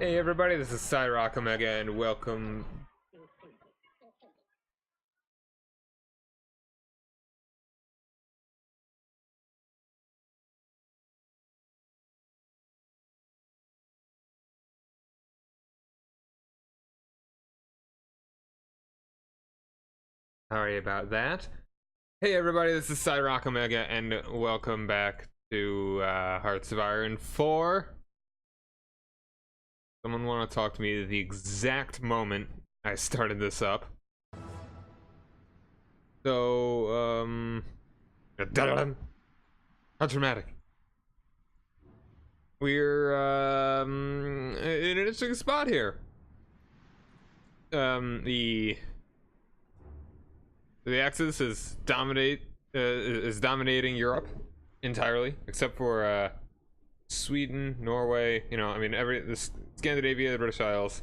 Hey everybody, this is Cyrock Omega and welcome. Sorry about that. Hey everybody, this is Cyrock Omega and welcome back to Hearts of Iron 4. Someone want to talk to me the exact moment I started this up. So, how dramatic. We're in an interesting spot here. The Axis is dominating Europe entirely, except for Sweden, Norway. You know, I mean, Scandinavia, the British Isles,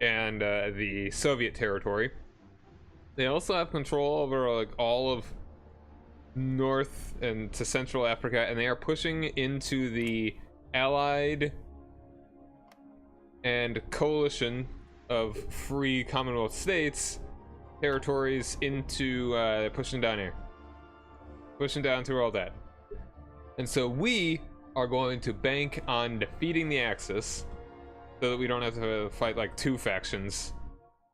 and the Soviet territory. They also have control over like all of North and to Central Africa, and they are pushing into the Allied and coalition of free Commonwealth states territories into pushing down here, pushing down through all that. And so we are going to bank on defeating the Axis so that we don't have to fight like two factions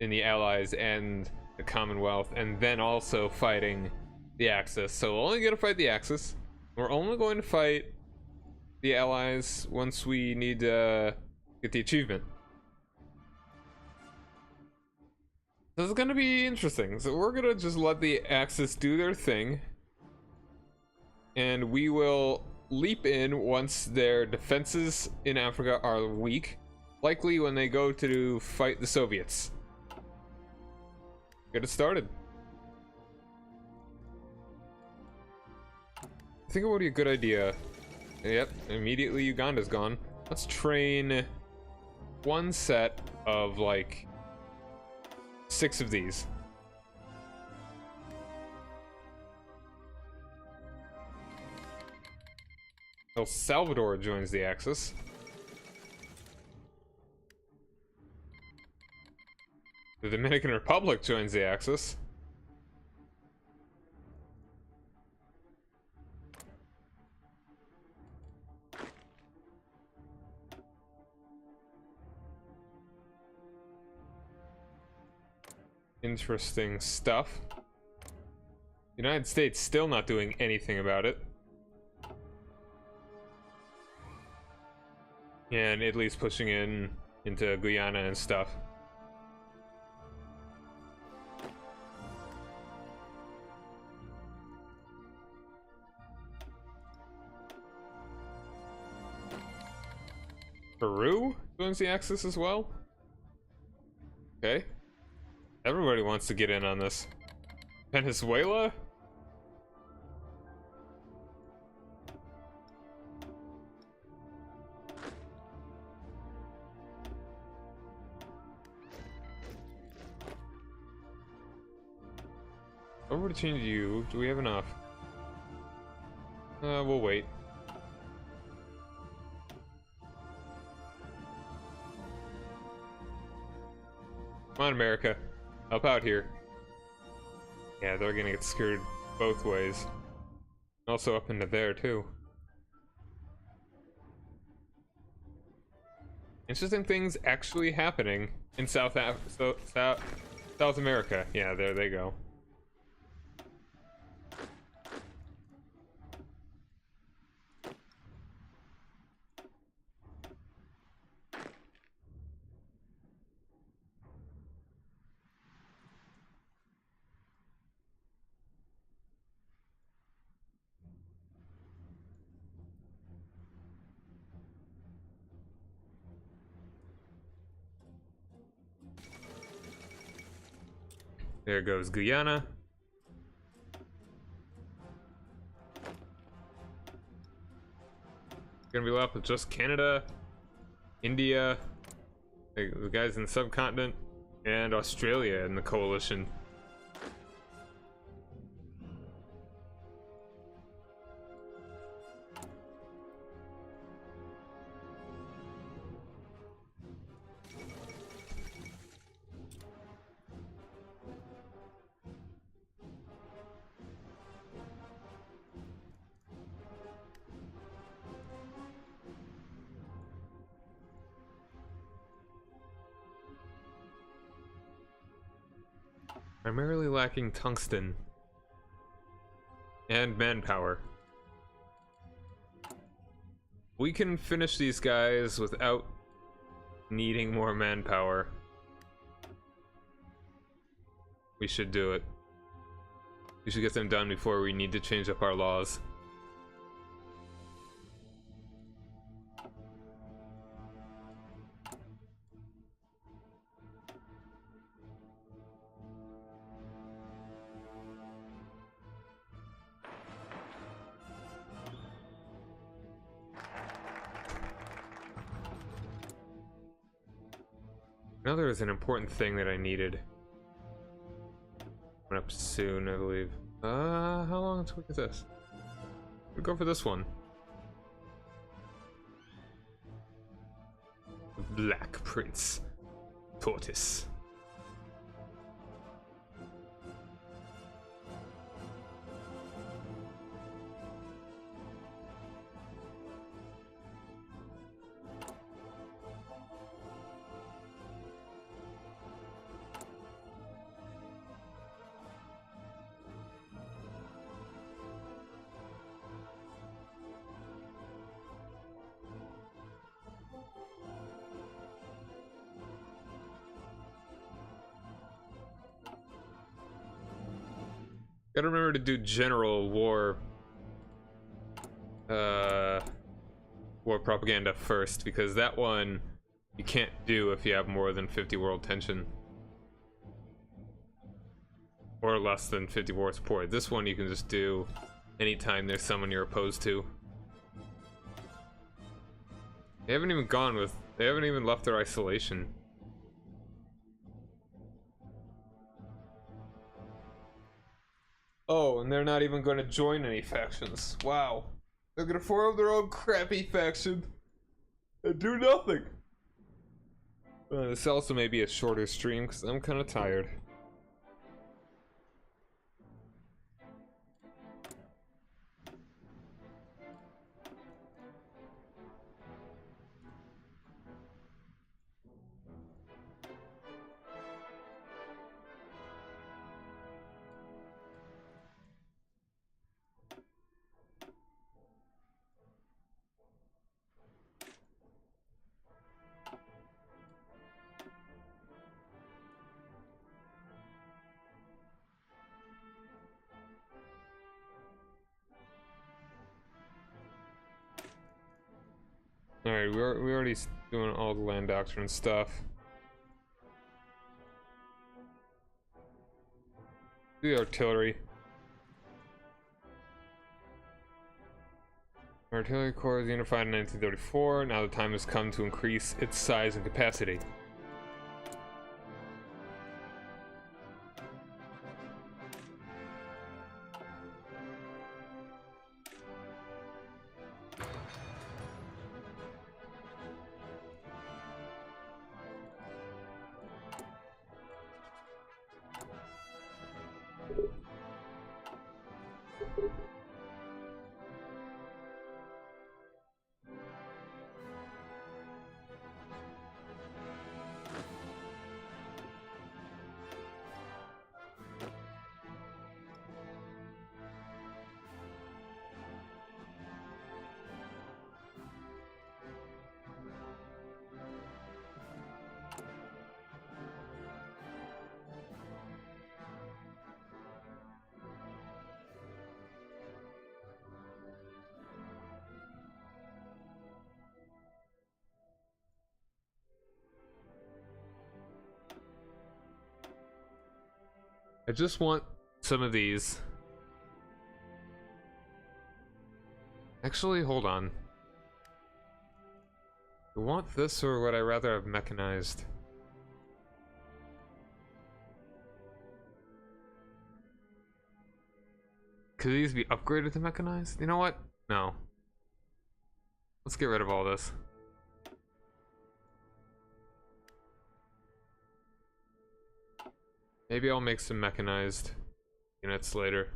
in the Allies and the Commonwealth, and then also fighting the Axis. So we're only going to fight the Axis. We're only going to fight the Allies once we need to get the achievement. This is gonna be interesting. So we're gonna just let the Axis do their thing, and we will leap in once their defenses in Africa are weak, likely when they go to fight the Soviets. Get it started. I think it would be a good idea. Yep, immediately Uganda's gone. Let's train one set of like 6 of these. El Salvador joins the Axis. The Dominican Republic joins the Axis. Interesting stuff. United States still not doing anything about it. And Italy's pushing into Guyana and stuff. Peru joins the Axis as well. Okay. Everybody wants to get in on this. Venezuela? Over to change you. Do we have enough? We'll wait. Come on, America. Help out here. Yeah, they're gonna get screwed both ways. Also up into there, too. Interesting things actually happening in South America. Yeah, there they go. There goes Guyana. Gonna be left with just Canada, India, the guys in the subcontinent, and Australia in the coalition. Primarily lacking tungsten. And manpower. We can finish these guys without needing more manpower. We should do it. We should get them done before we need to change up our laws. Now there is an important thing that I needed. Coming up soon, I believe. How long until we get this? We go for this one. Black Prince Tortoise. Gotta remember to do general war war propaganda first, because that one you can't do if you have more than 50 world tension. Or less than 50 war support. This one you can just do anytime there's someone you're opposed to. They haven't even gone with, they haven't even left their isolation. Oh, and they're not even going to join any factions. Wow. They're going to form their own crappy faction and do nothing. This also may be a shorter stream because I'm kind of tired. Alright, we're already doing all the land doctrine stuff. The artillery. Artillery Corps was unified in 1934. Now the time has come to increase its size and capacity. I just want some of these. Actually, hold on. I want this, or would I rather have mechanized? Could these be upgraded to mechanized? You know what? No. Let's get rid of all this. Maybe I'll make some mechanized units later.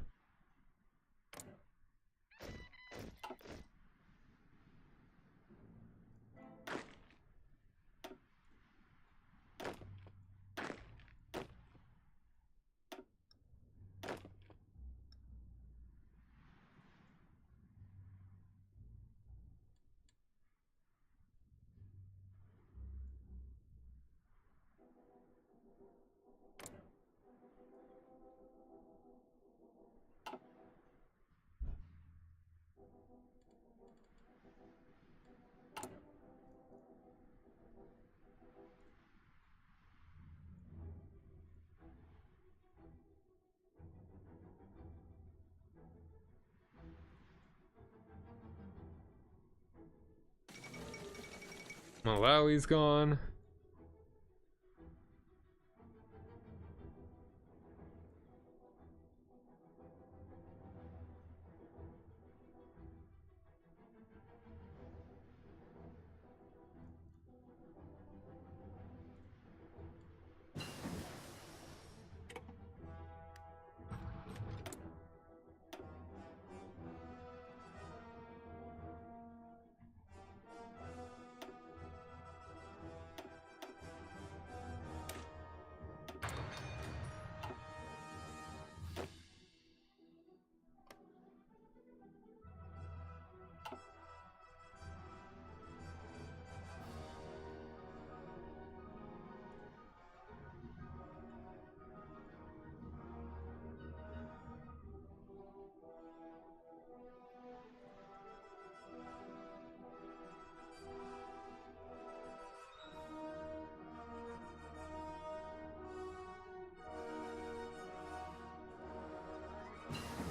Malawi's gone.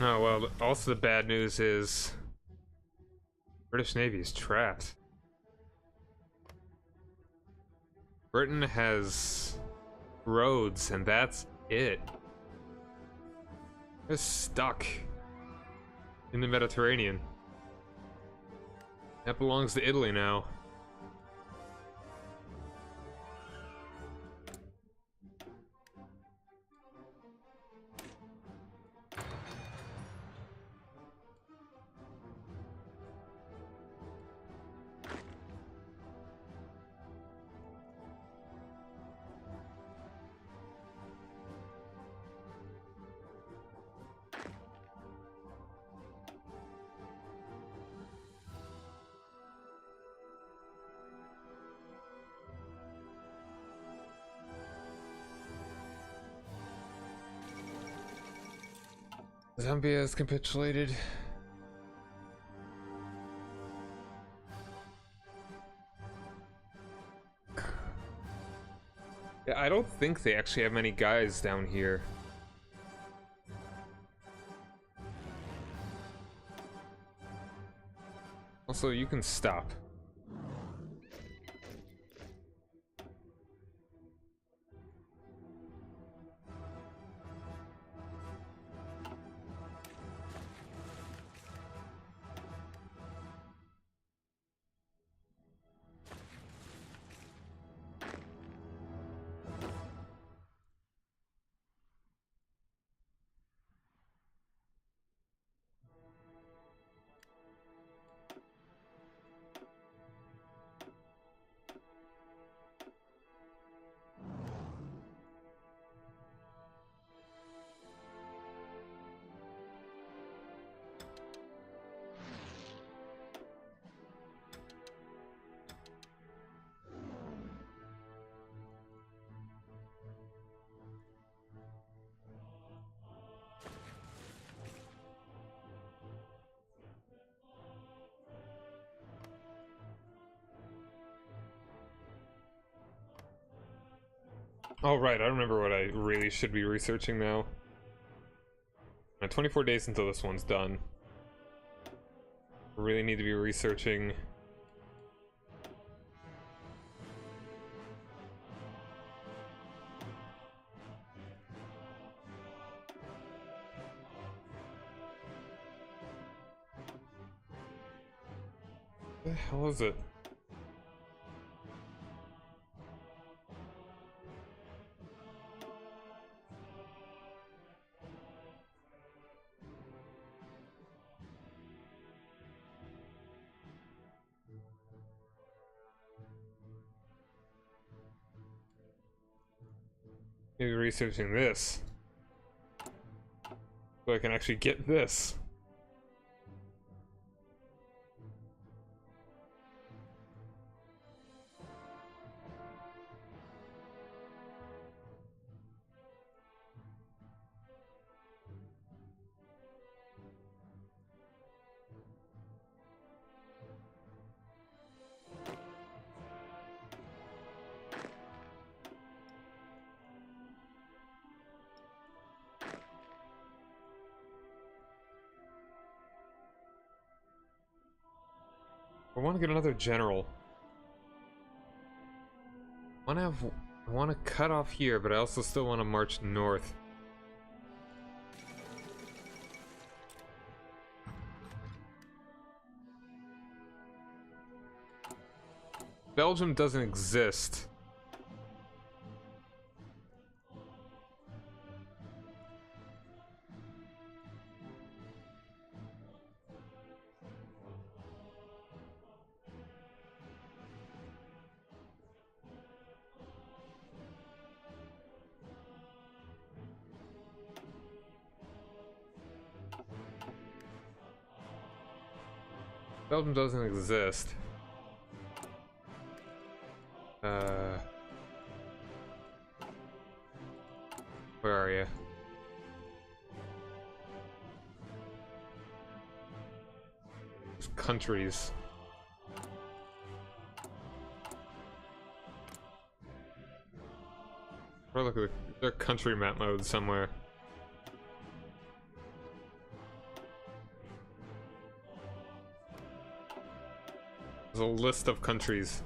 Oh, well, also the bad news is British Navy is trapped. Britain has roads, and that's it. They're stuck in the Mediterranean. That belongs to Italy now. Zambia has capitulated. Yeah, I don't think they actually have many guys down here. Also, you can stop. Oh, right, I remember what I really should be researching now. 24 days until this one's done. I really need to be researching. What the hell is it? Maybe researching this. So I can actually get this. I want to get another general. I want to cut off here, but I also still want to march north. Belgium doesn't exist. Belgium doesn't exist. Where are you? Countries. Or look at their country map mode somewhere. There's a list of countries.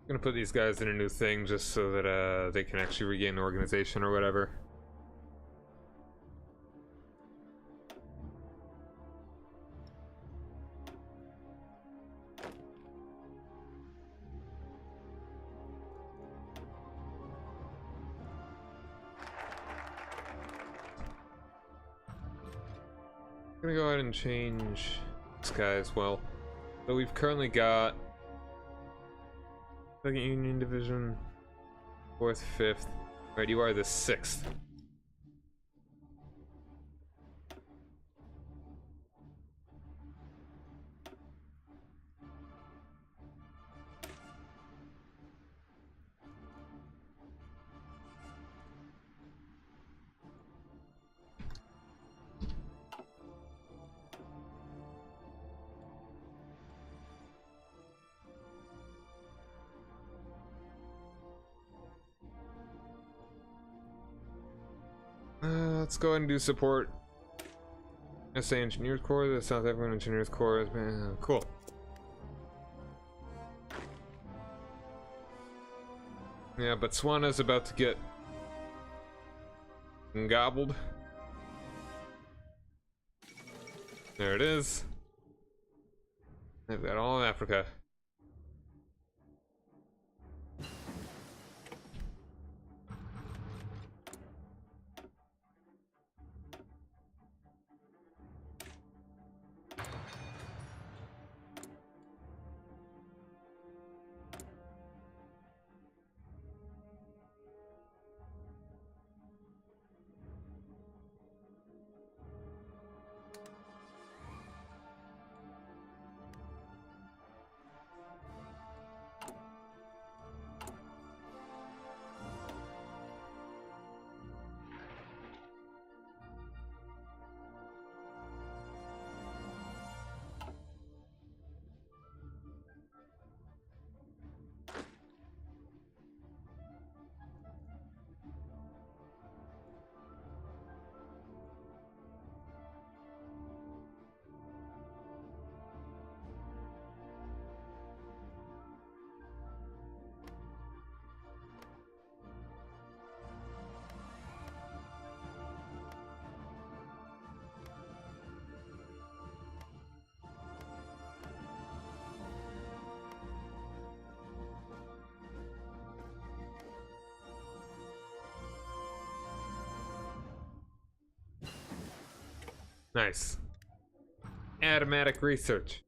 I'm gonna put these guys in a new thing just so that they can actually regain the organization or whatever. I'm gonna go ahead and change this guy as well. So we've currently got Second Union Division, 4th, 5th. Right, you are the 6th. Let's go ahead and do support. SA Engineers Corps, the South African Engineers Corps. Cool. Yeah, Botswana's about to get gobbled. There it is. They've got all of Africa. Nice. Automatic research.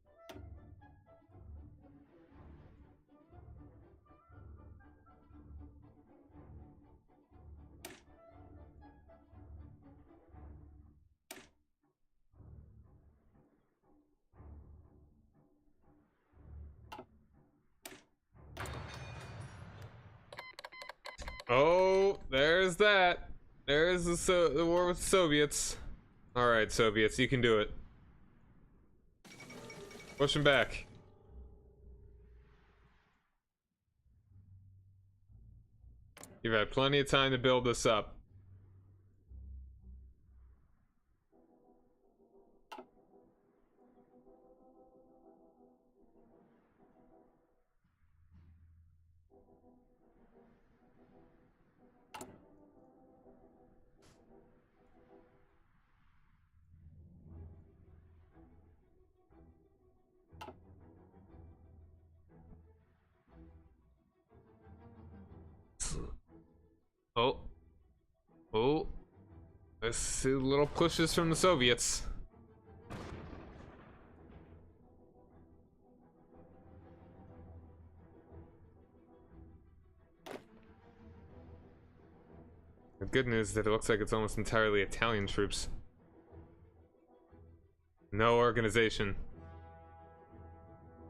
Oh, there's that. There's the war with the Soviets. Alright, Soviets, you can do it. Push him back. You've had plenty of time to build this up. Oh. Oh. Let's see little pushes from the Soviets. The good news is that it looks like it's almost entirely Italian troops. No organization.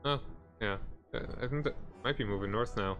Oh, yeah. I think that might be moving north now.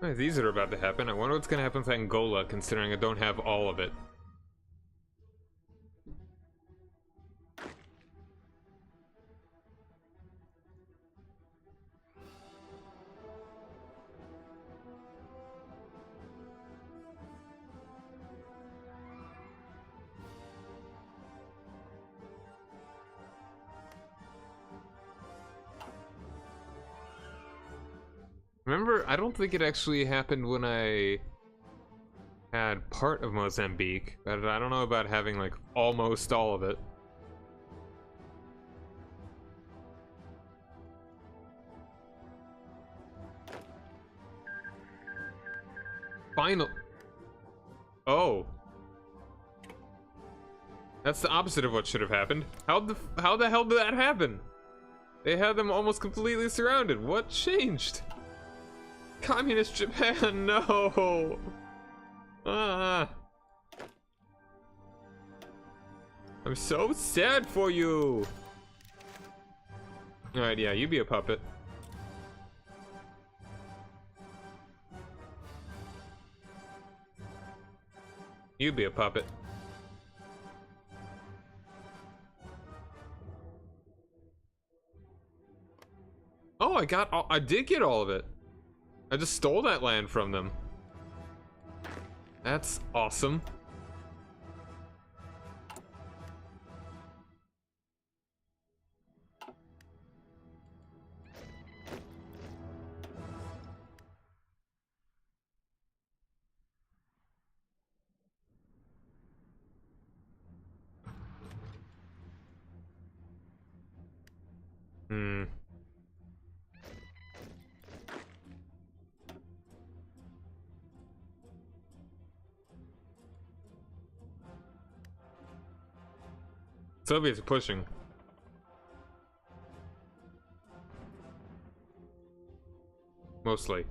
Right, these are about to happen. I wonder what's gonna happen with Angola, considering I don't have all of it. Remember, I don't think it actually happened when I had part of Mozambique, but I don't know about having, like, almost all of it. Final. Oh. That's the opposite of what should have happened. How the hell did that happen? They had them almost completely surrounded. What changed? Communist Japan, no! Ah. I'm so sad for you! Alright, yeah, you be a puppet. You be a puppet. Oh, I did get all of it. I just stole that land from them. That's awesome. Hmm. Soviets are pushing. Mostly.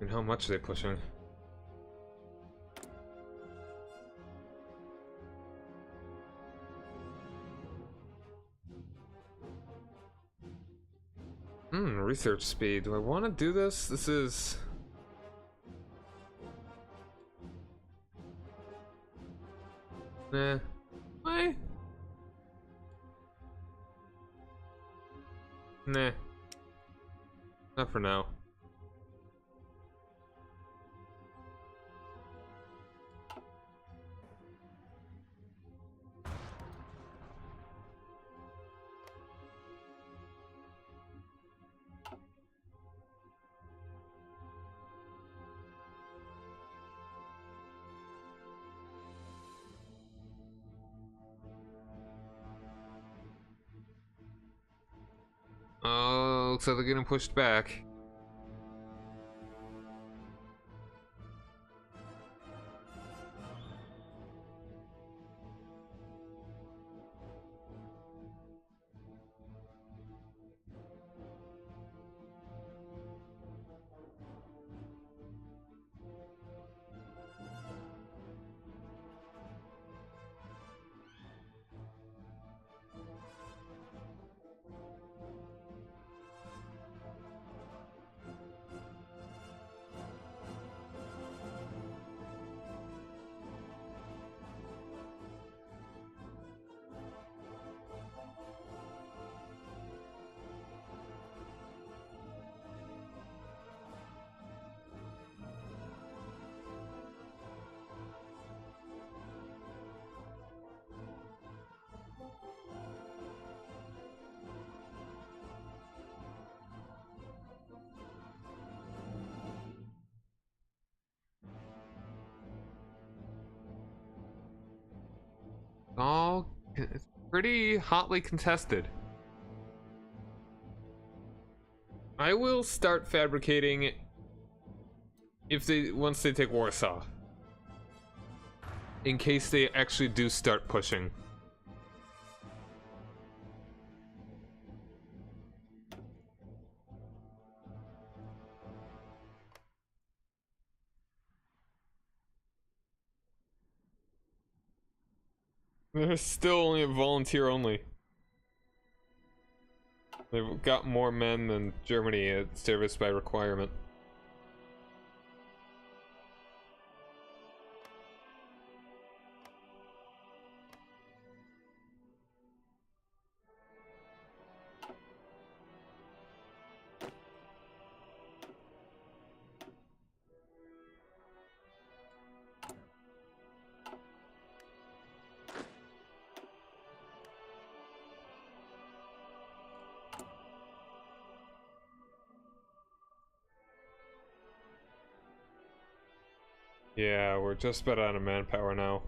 And how much are they pushing? Research speed. Do I want to do this? This is... Nah. Why? Nah. Not for now. looks like they're getting pushed back. It's pretty hotly contested. I will start fabricating once they take Warsaw, in case they actually do start pushing. They're still only a volunteer only. They've got more men than Germany at service by requirement. Yeah, we're just about out of manpower now.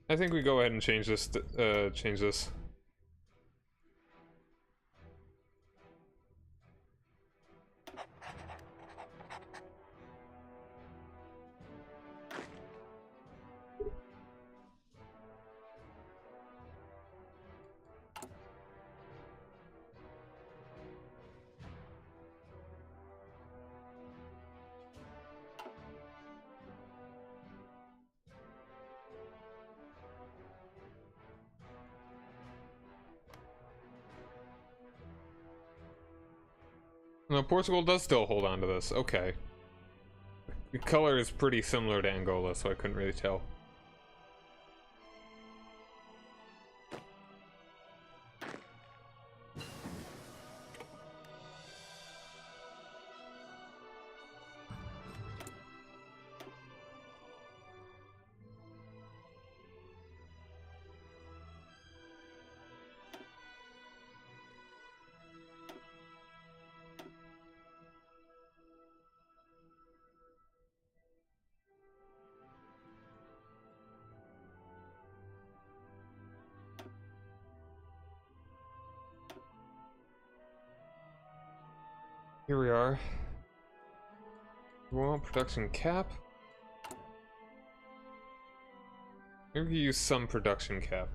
I think we go ahead and change this. Change this. No, Portugal does still hold on to this. Okay. The color is pretty similar to Angola, so I couldn't really tell. Here we are. We want production cap. Maybe we can use some production cap.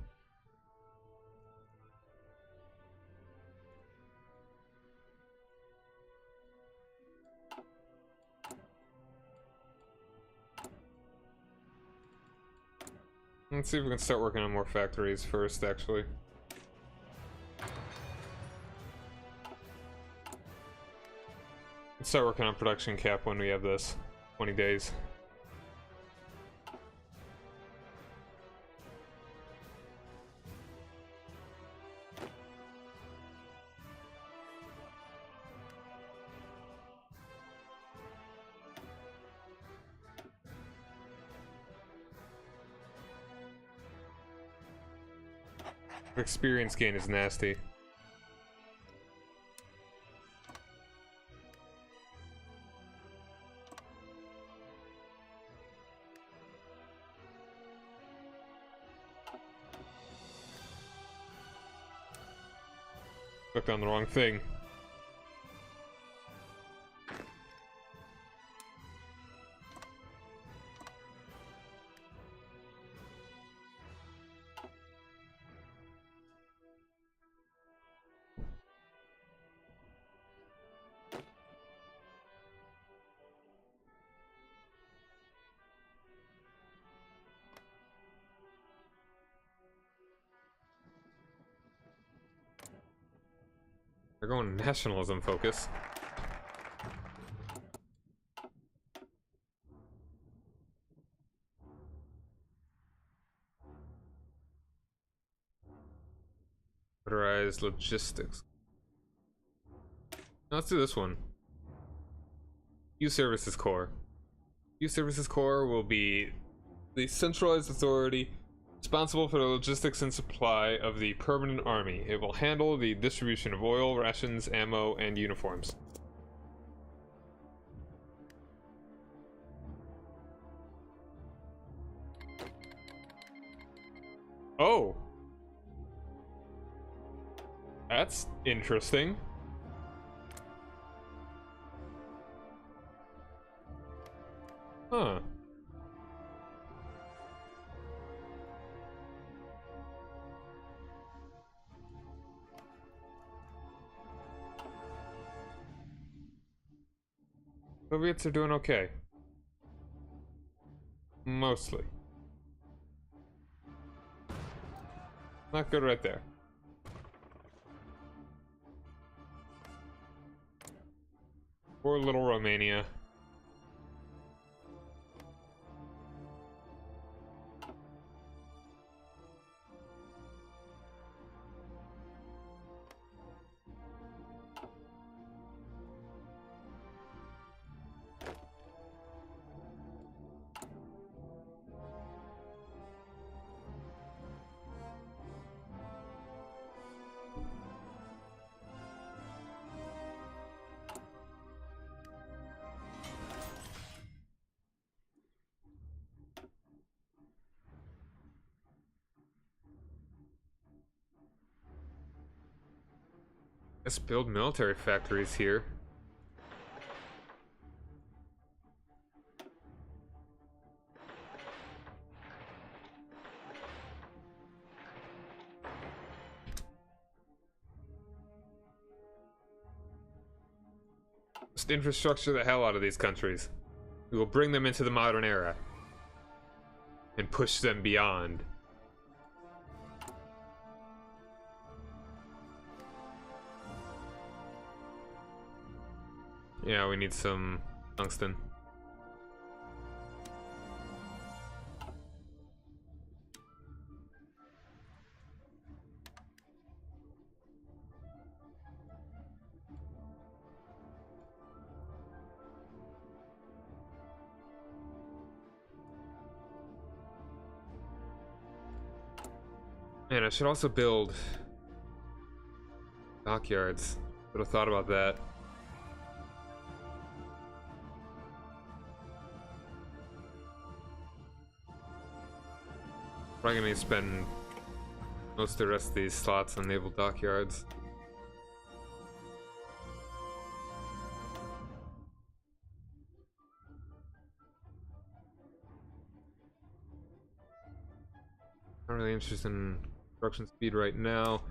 Let's see if we can start working on more factories first, actually. Let's start working on production cap when we have this. 20 days. Experience gain is nasty. Clicked on the wrong thing. They're going nationalism focus. Motorized logistics. Now let's do this one. Youth Services Corps. Youth Services Corps will be the centralized authority responsible for the logistics and supply of the permanent army. It will handle the distribution of oil, rations, ammo, and uniforms. Oh! That's interesting. Huh. Soviets are doing okay. Mostly. Not good right there. Poor little Romania. Let's build military factories here. Just infrastructure the hell out of these countries. We will bring them into the modern era. And push them beyond. Yeah, we need some tungsten. Man, I should also build dockyards. Would have thought about that. Probably gonna spend most of the rest of these slots on naval dockyards. Not really interested in construction speed right now.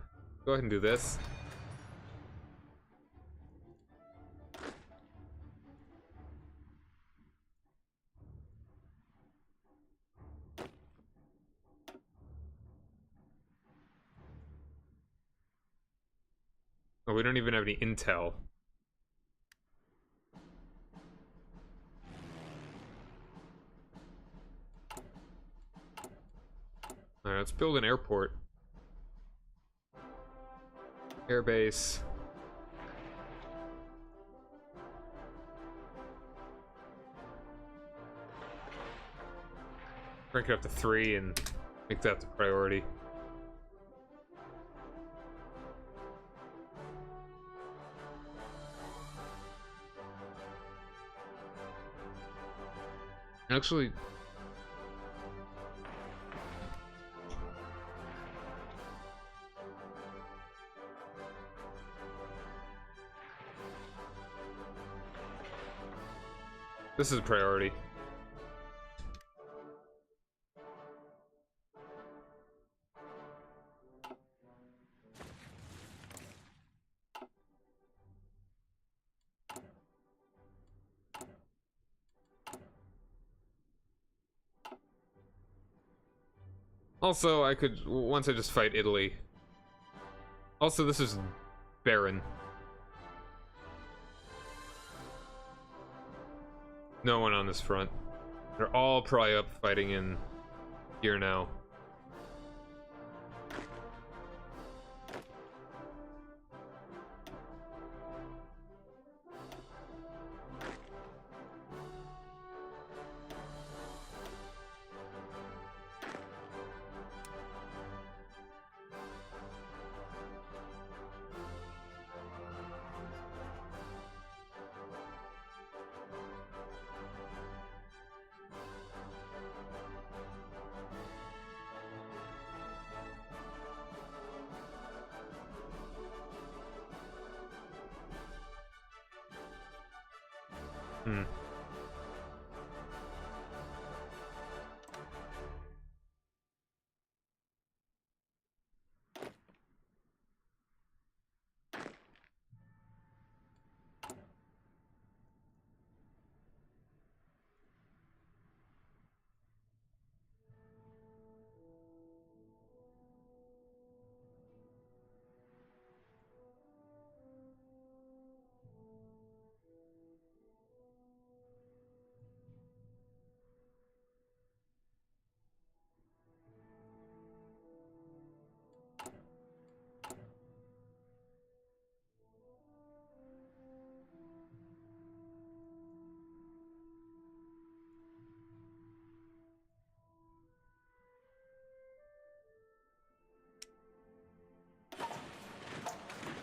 Go ahead and do this. Oh, we don't even have any intel. Alright, let's build an airport. Airbase. Rank it up to 3 and make that the priority. Actually, This is a priority. Also, I could, once I just fight Italy. Also, this is barren. No one on this front. They're all probably up fighting in here now. Hmm.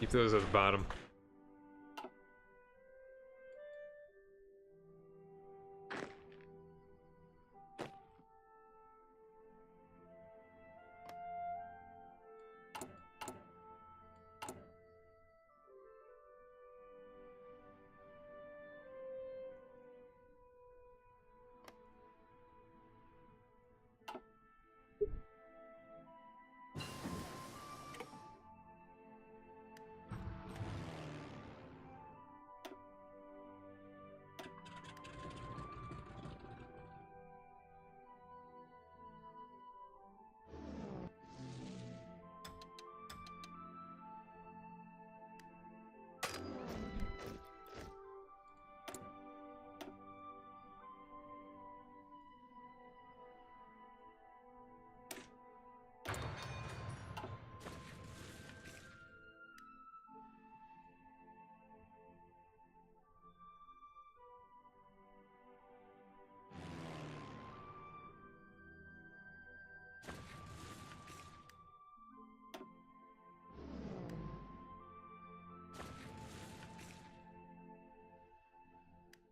Keep those at the bottom.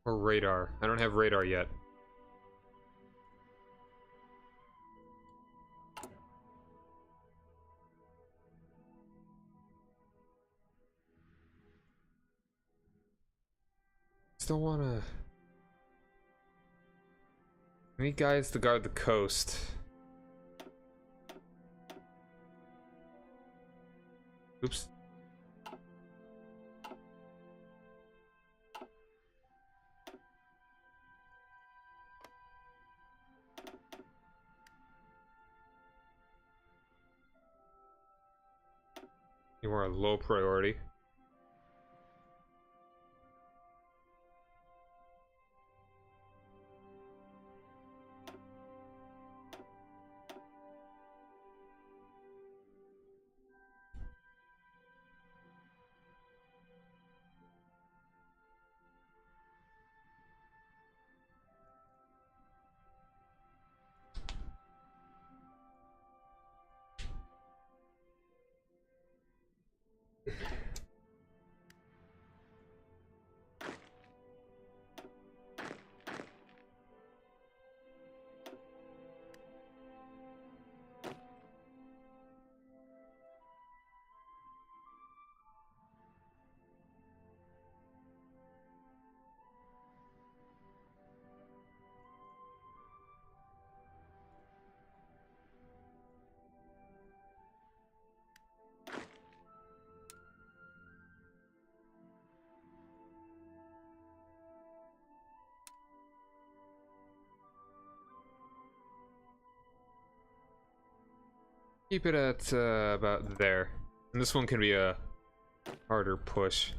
Or radar. I don't have radar yet. Still wanna... I need guys to guard the coast. Oops. You are a low priority. Keep it at about there. And this one can be a harder push.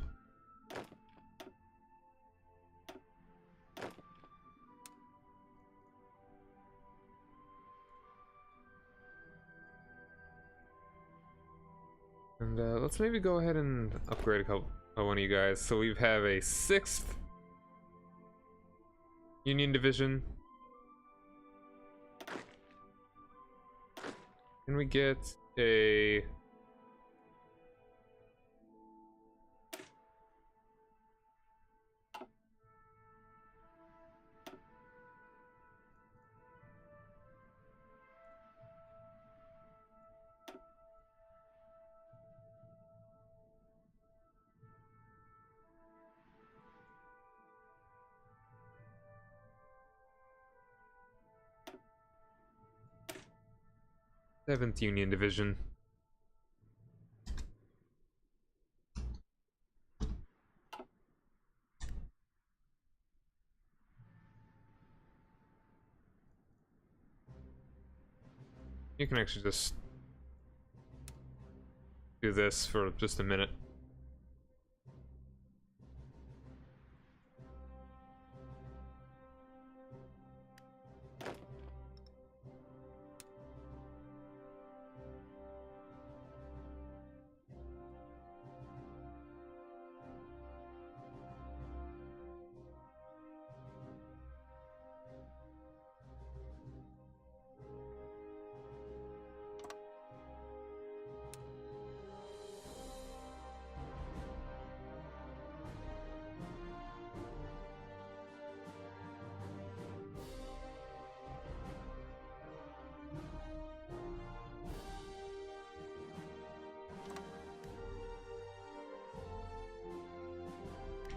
And let's maybe go ahead and upgrade a couple one of you guys. So we have a 6th Union Division. Can we get a... Seventh Union Division. You can actually just do this for just a minute.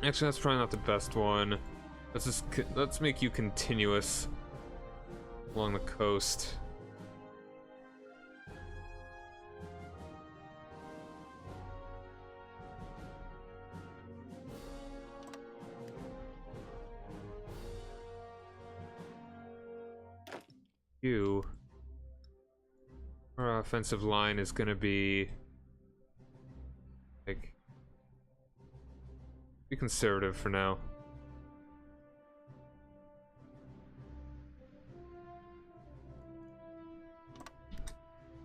Actually, that's probably not the best one. Let's make you continuous along the coast. Our offensive line is gonna be like be conservative for now.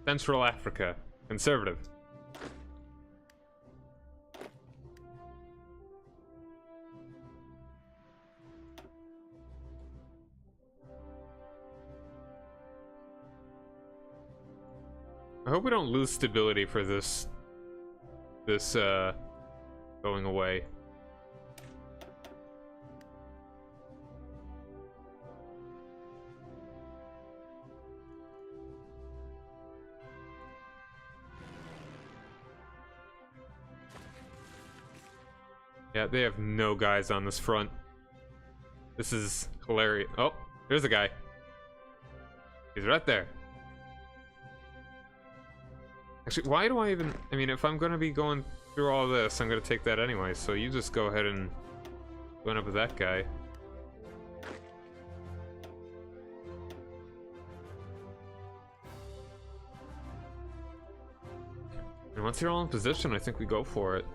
Central Africa, conservative. I hope we don't lose stability for this going away. Yeah, they have no guys on this front. This is hilarious. Oh, there's a guy. He's right there. Actually, why do I even... I mean, if I'm going to be going through all this, I'm going to take that anyway. So you just go ahead and join up with that guy. And once you're all in position, I think we go for it.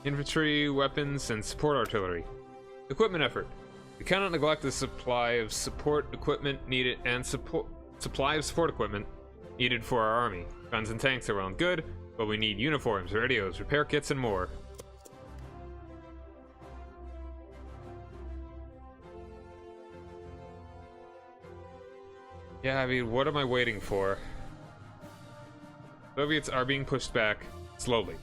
Infantry, weapons, and support artillery. Equipment effort. We cannot neglect the supply of support equipment needed supply of support equipment needed for our army. Guns and tanks are well and good, but we need uniforms, radios, repair kits, and more. Yeah, I mean, what am I waiting for? Soviets are being pushed back slowly.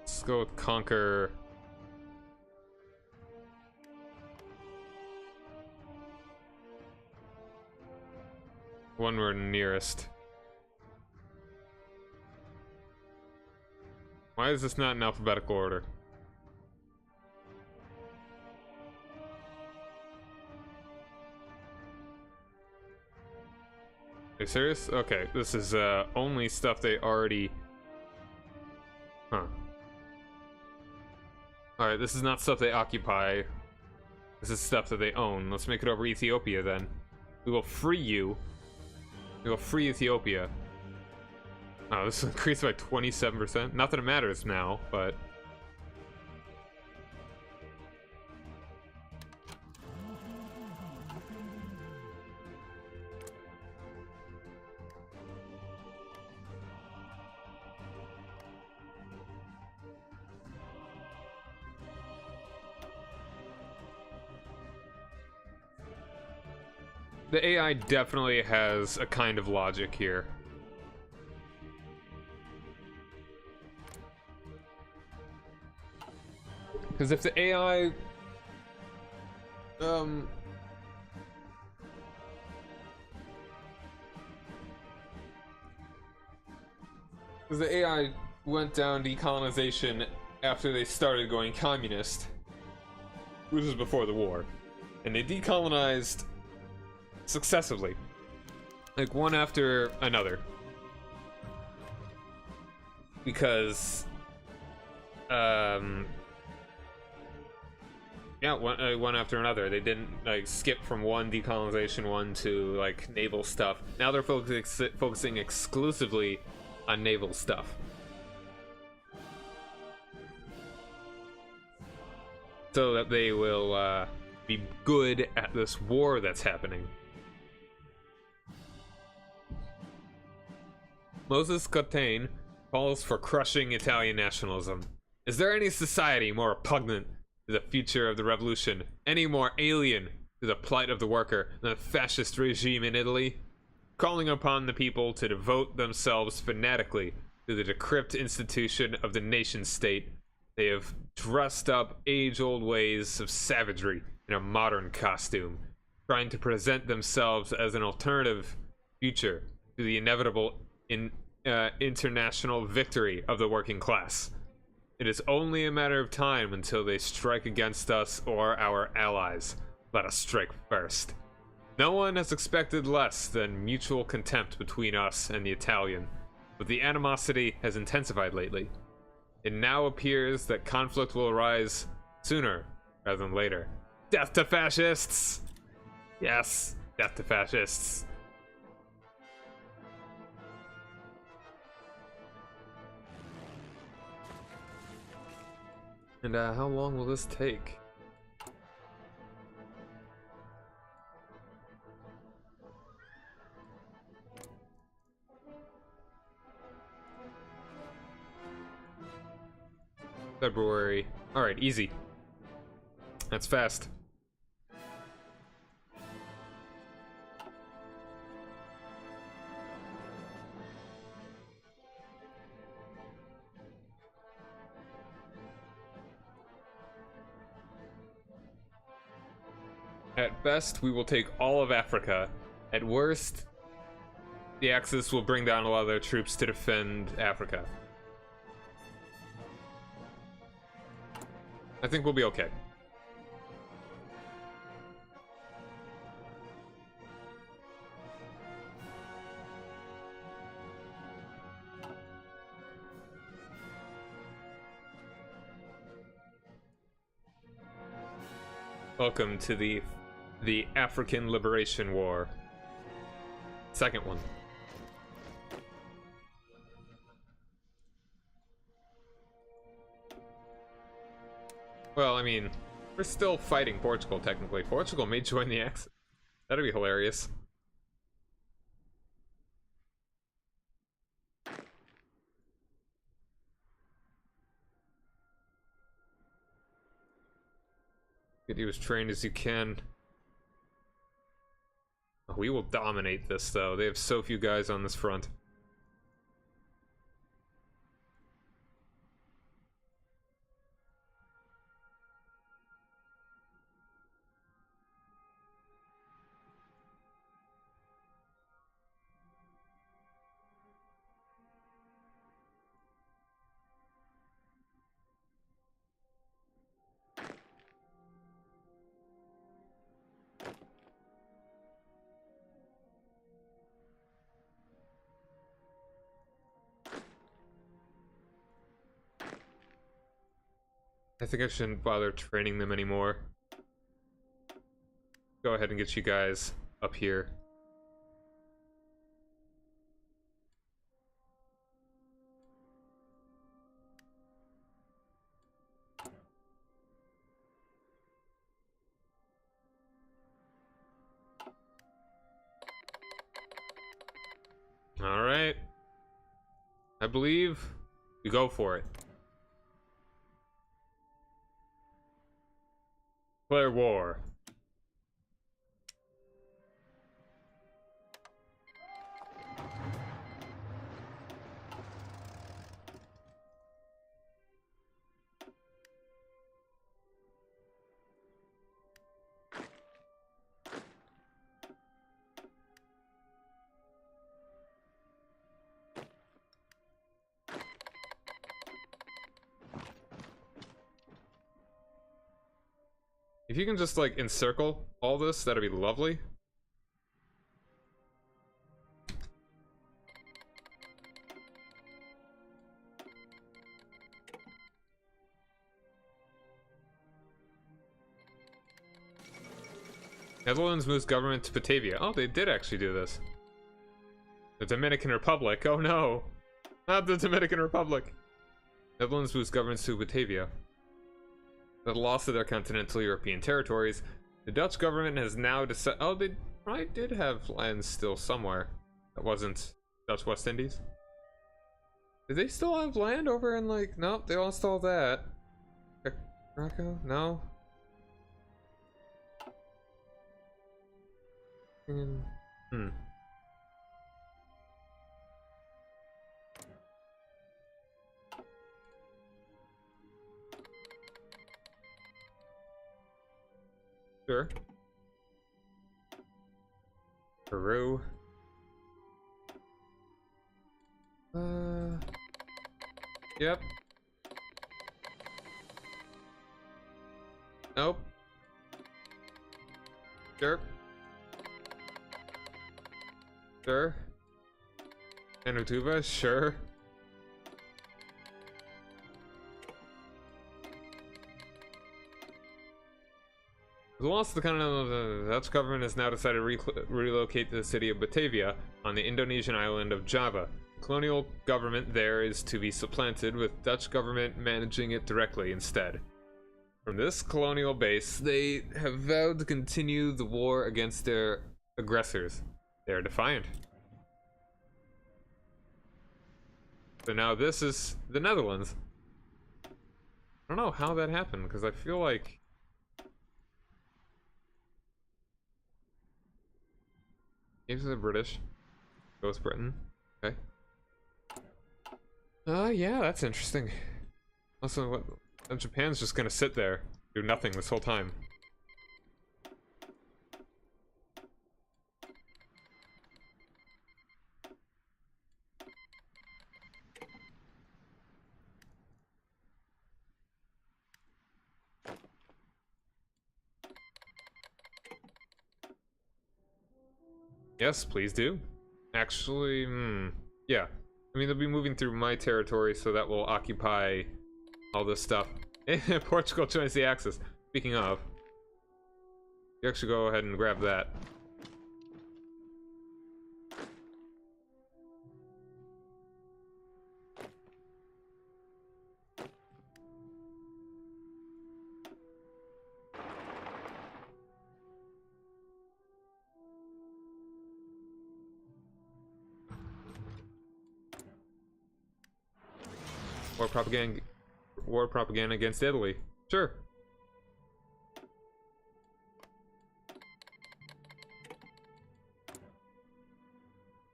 Let's go with conquer. One we're nearest. Why is this not in alphabetical order? Are you serious? Okay, this is only stuff they already... Huh. Alright, this is not stuff they occupy. This is stuff that they own. Let's make it over Ethiopia then. We will free you. We will free Ethiopia. Oh, this increased by 27%. Not that it matters now, but... the AI definitely has a kind of logic here. Because if the AI... Because the AI went down decolonization after they started going communist, which was before the war. And they decolonized successively, like one after another, because yeah, one after another. They didn't like skip from one decolonization one to like naval stuff. Now they're focusing exclusively on naval stuff, so that they will be good at this war that's happening. Moses Catane calls for crushing Italian nationalism. Is there any society more repugnant to the future of the revolution, any more alien to the plight of the worker than the fascist regime in Italy? Calling upon the people to devote themselves fanatically to the decrepit institution of the nation-state, they have dressed up age-old ways of savagery in a modern costume, trying to present themselves as an alternative future to the inevitable international victory of the working class. It is only a matter of time until they strike against us or our allies. Let us strike first. No one has expected less than mutual contempt between us and the Italian, but the animosity has intensified lately. It now appears that conflict will arise sooner rather than later. Death to fascists! Yes, death to fascists. And how long will this take? February. Alright, easy. That's fast. At best, we will take all of Africa. At worst, the Axis will bring down a lot of their troops to defend Africa. I think we'll be okay. Welcome to the African Liberation War. Second one. Well, I mean, we're still fighting Portugal, technically. Portugal may join the Axis. That'd be hilarious. Get you as trained as you can. We will dominate this, though. They have so few guys on this front. I think I shouldn't bother training them anymore. Go ahead and get you guys up here. Alright. I believe we go for it. Declare war. If you can just like encircle all this, that'd be lovely. Netherlands moves government to Batavia. Oh, they did actually do this. The Dominican Republic. Oh no. Not the Dominican Republic. Netherlands moves government to Batavia. The loss of their continental European territories. The Dutch government has now decided. Oh, they probably did have lands still somewhere. That wasn't Dutch West Indies. Did they still have land over in like? Nope, they lost all that. Morocco? No. Hmm. Sure. Peru. Yep. Nope. Sure. Sure. Manitoba, sure. The loss of the continental Dutch government has now decided to relocate to the city of Batavia on the Indonesian island of Java. The colonial government there is to be supplanted with Dutch government managing it directly instead. From this colonial base, they have vowed to continue the war against their aggressors. They are defiant. So now this is the Netherlands. I don't know how that happened, because I feel like these are the British. Goes Britain. Okay. Yeah, that's interesting. Also, what? And Japan's just gonna sit there, do nothing this whole time. Yes, please do. Actually, yeah. I mean, they'll be moving through my territory, so that will occupy all this stuff. Portugal joins the Axis. Speaking of, you actually go ahead and grab that. War propaganda against Italy. Sure.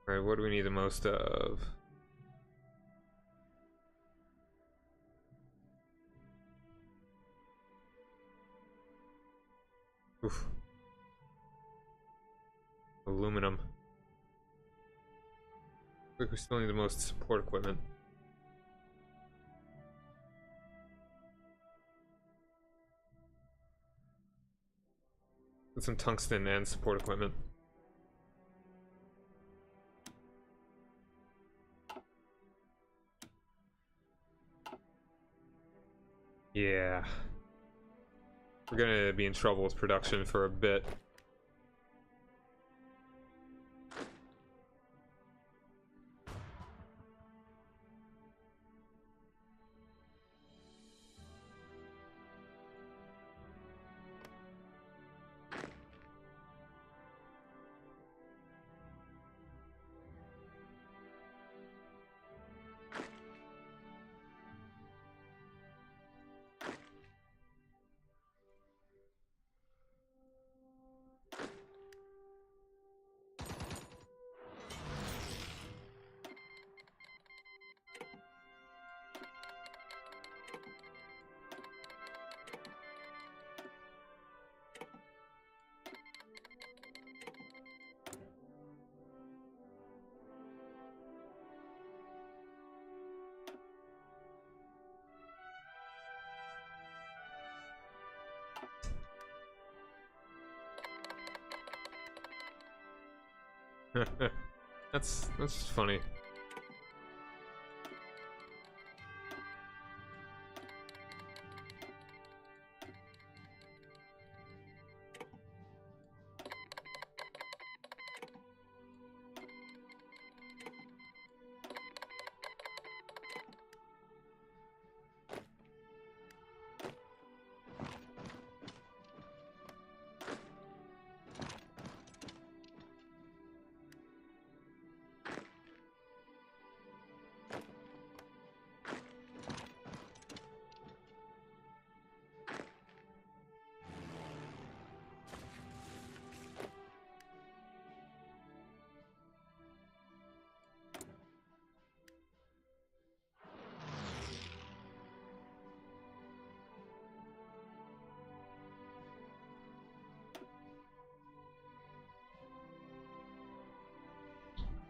Alright, what do we need the most of? Oof. Aluminum. I think we still need the most support equipment. Some tungsten and support equipment. Yeah. We're gonna be in trouble with production for a bit. That's funny.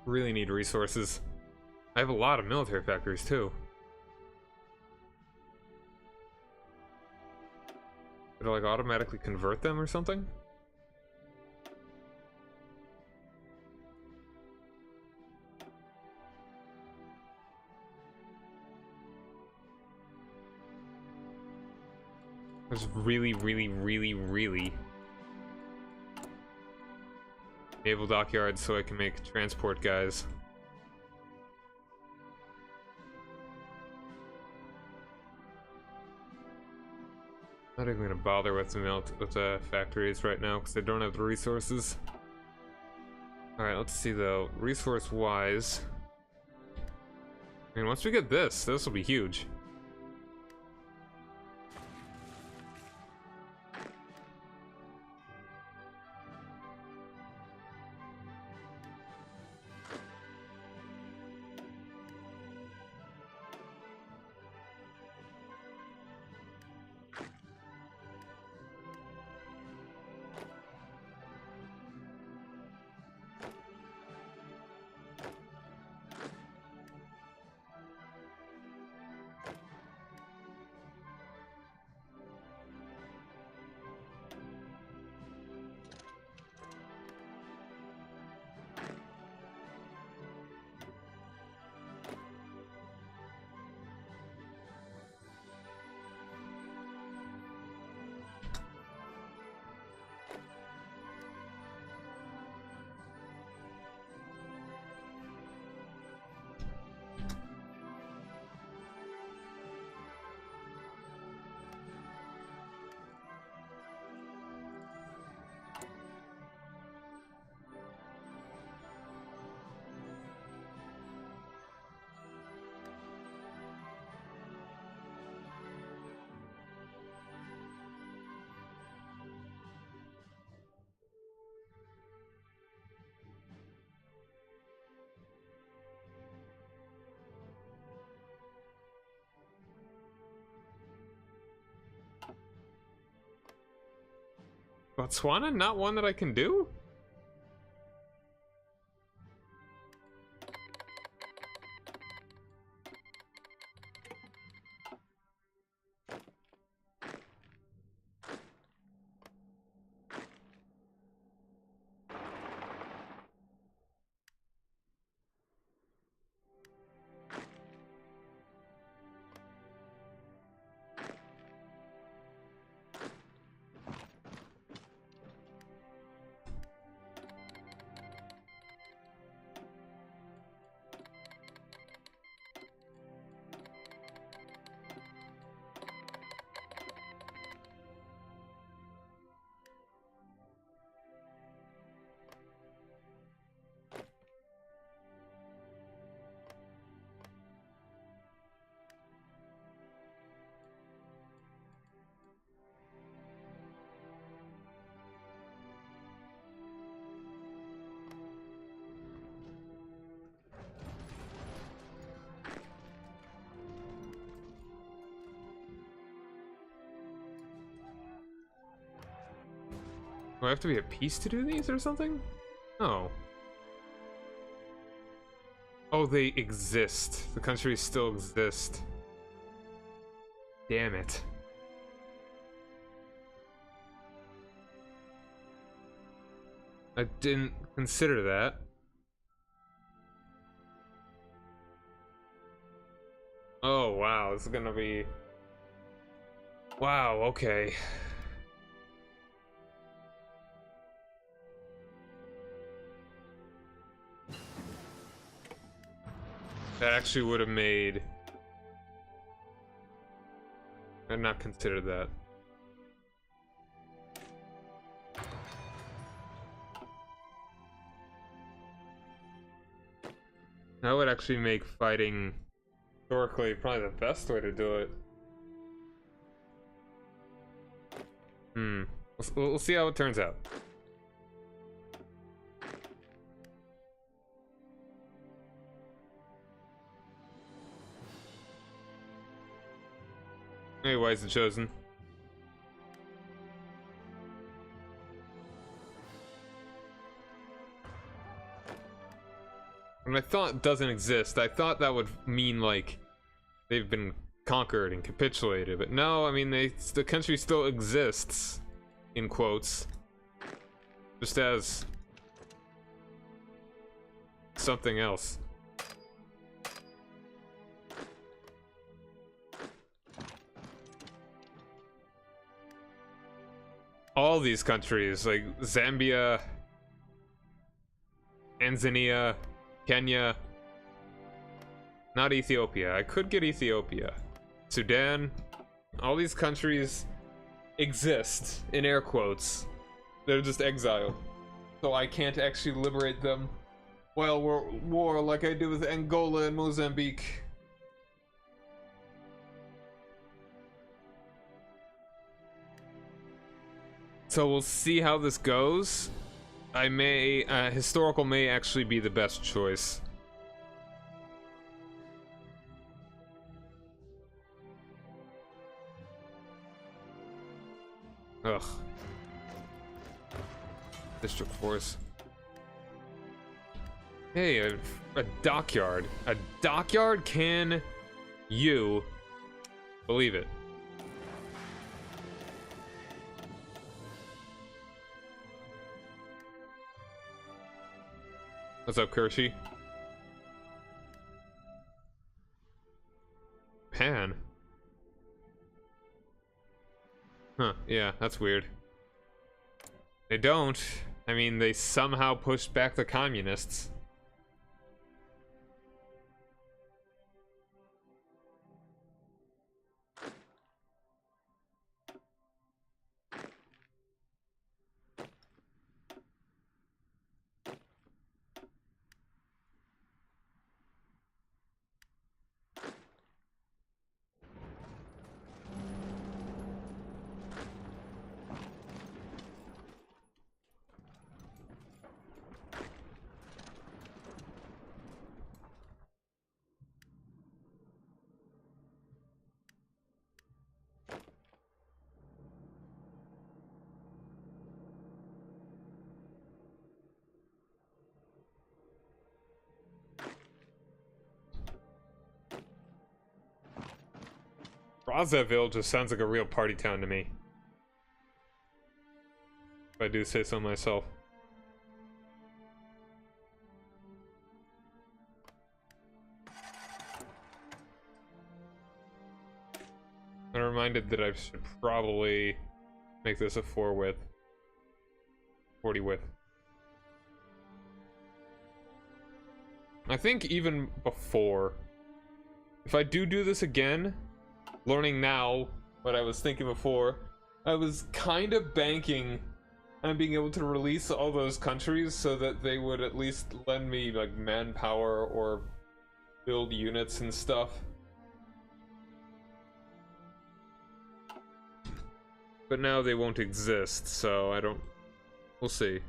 Really need resources. I have a lot of military factories too. Did I like automatically convert them or something? There's really naval dockyards so I can make transport guys. Not even gonna bother with the factories right now because I don't have the resources. Alright, let's see though. Resource wise. I mean, once we get this will be huge. Botswana, not one that I can do? Do I have to be at peace to do these or something? No. Oh, they exist. The countries still exist. Damn it. I didn't consider that. Oh, wow. This is gonna be... Wow, okay. That actually would have made... I'd not considered that. That would actually make fighting historically probably the best way to do it. We'll see how it turns out. Hey, why is it chosen? When I thought doesn't exist, I thought that would mean like they've been conquered and capitulated, but no, I mean the country still exists, in quotes, just as something else. All these countries, like Zambia, Tanzania, Kenya, not Ethiopia. I could get Ethiopia. Sudan. All these countries exist, in air quotes. They're just exiled. So I can't actually liberate them while we're at war like I did with Angola and Mozambique. So we'll see how this goes. I may, historical may actually be the best choice. Ugh. District Force. Hey, a dockyard. A dockyard? Can you believe it? What's up, Kershey? Pan? Huh, yeah, that's weird. They don't. I mean, they somehow pushed back the communists. Brazzaville just sounds like a real party town to me. If I do say so myself. I'm reminded that I should probably make this a 4 width. 40 width. I think even before, if I do this again, learning now what I was thinking before, I was kind of banking on being able to release all those countries so that they would at least lend me like manpower or build units and stuff. But now they won't exist, so I don't... We'll see.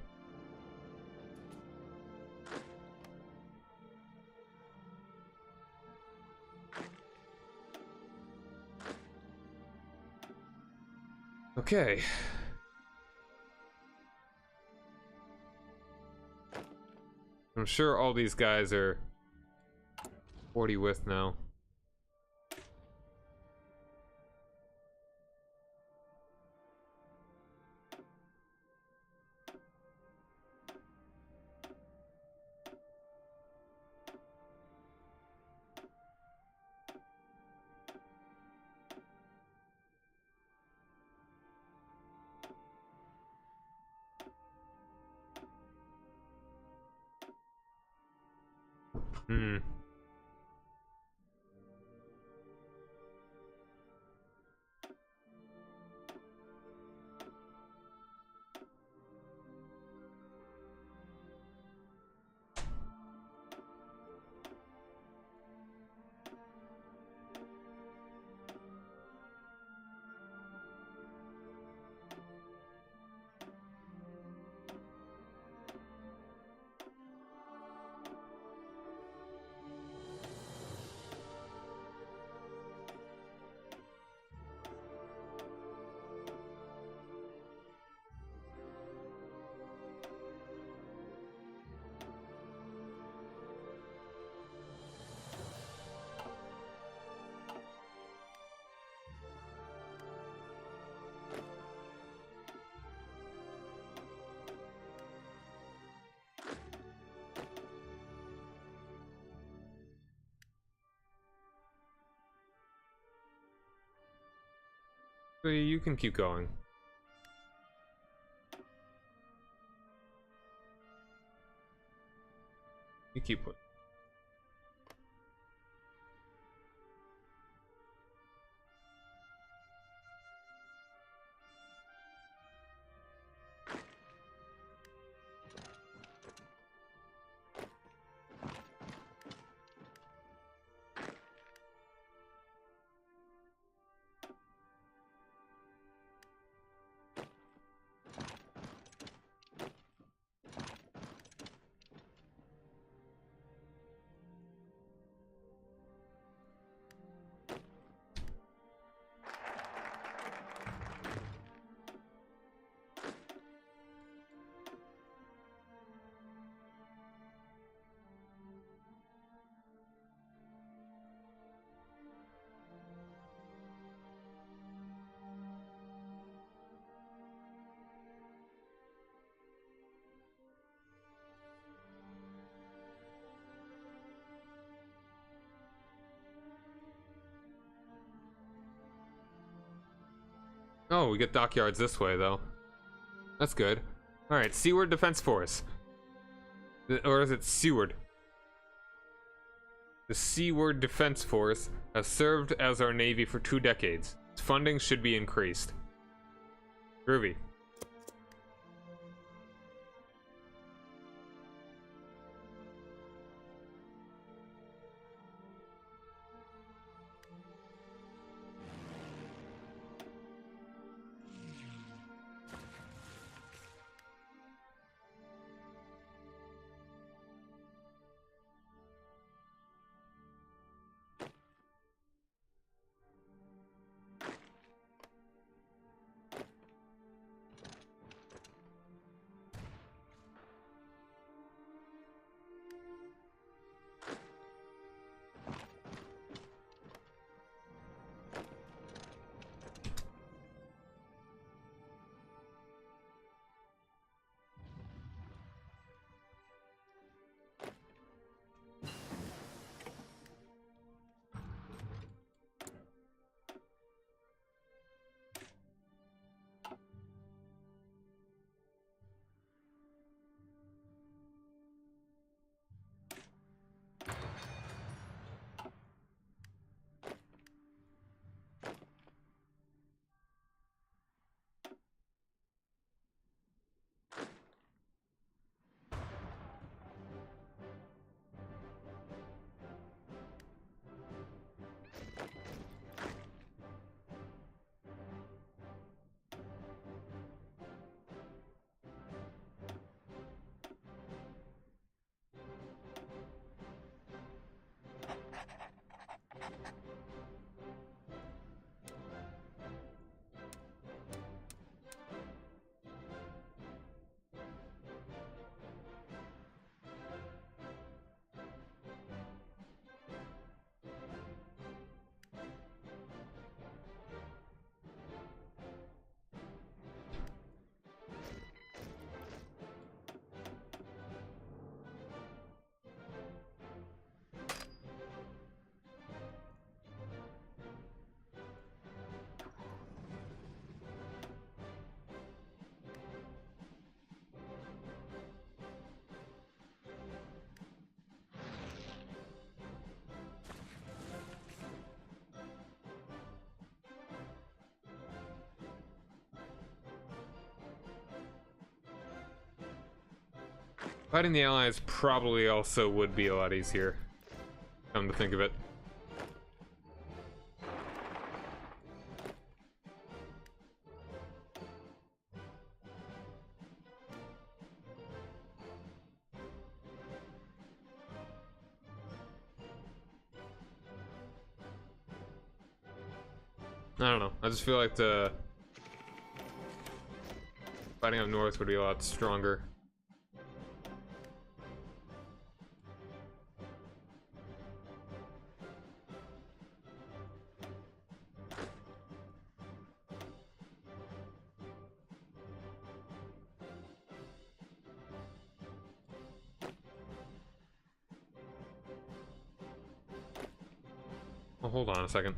Okay. I'm sure all these guys are 40 with now. Hmm. So you can keep going. You keep pushing. Oh, we get dockyards this way, though. That's good. Alright, Seaward Defense Force. Or is it Seaward? The Seaward Defense Force has served as our navy for 2 decades. Its funding should be increased. Groovy. Fighting the Allies probably also would be a lot easier, come to think of it. I don't know. I just feel like the fighting up north would be a lot stronger. Oh, hold on a second.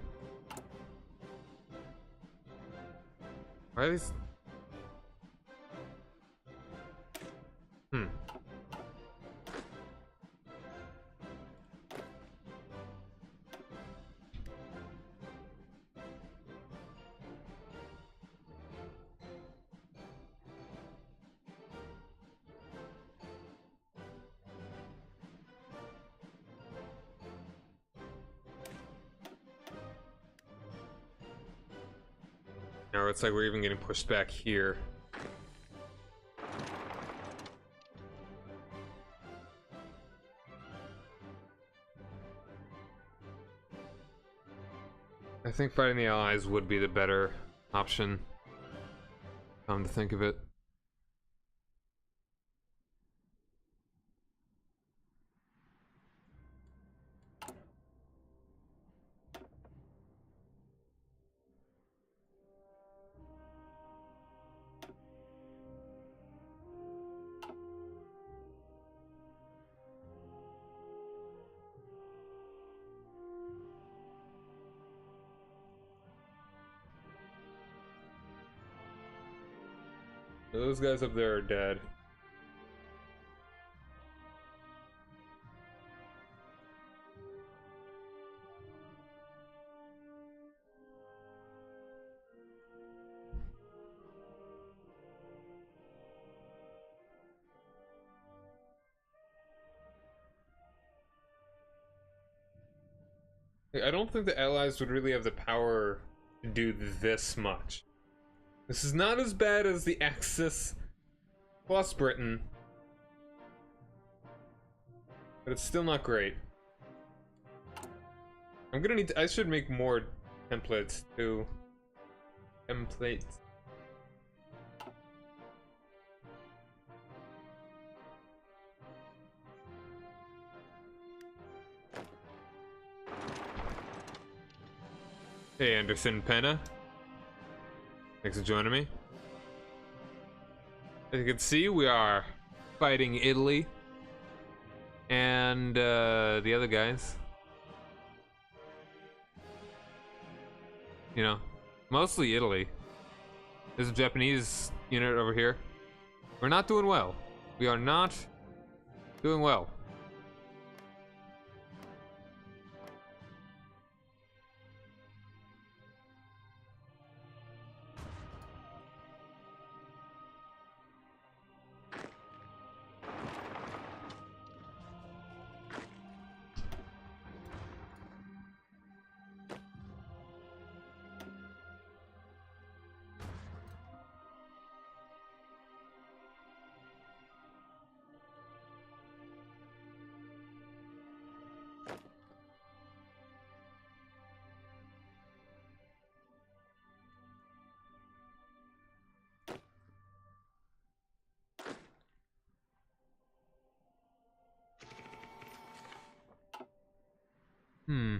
Why are these? No, it's like we're even getting pushed back here. I think fighting the Allies would be the better option, come to think of it. Those guys up there are dead. I don't think the Allies would really have the power to do this much. This is not as bad as the Axis plus Britain, but it's still not great. I'm gonna need to, I should make more templates too. Templates. Hey Anderson Penna. Thanks for joining me. As you can see, we are fighting Italy and the other guys. You know, mostly Italy. There's a Japanese unit over here. We're not doing well. We are not doing well. Hmm.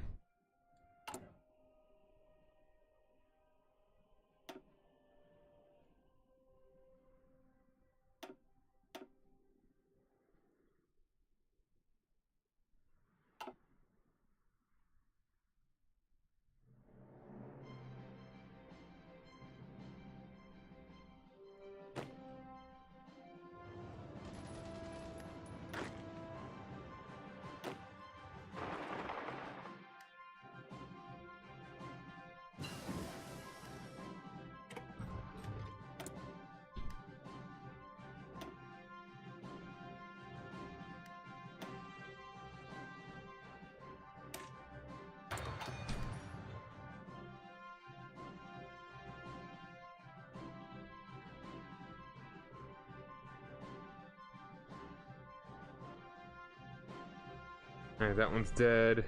Alright, that one's dead.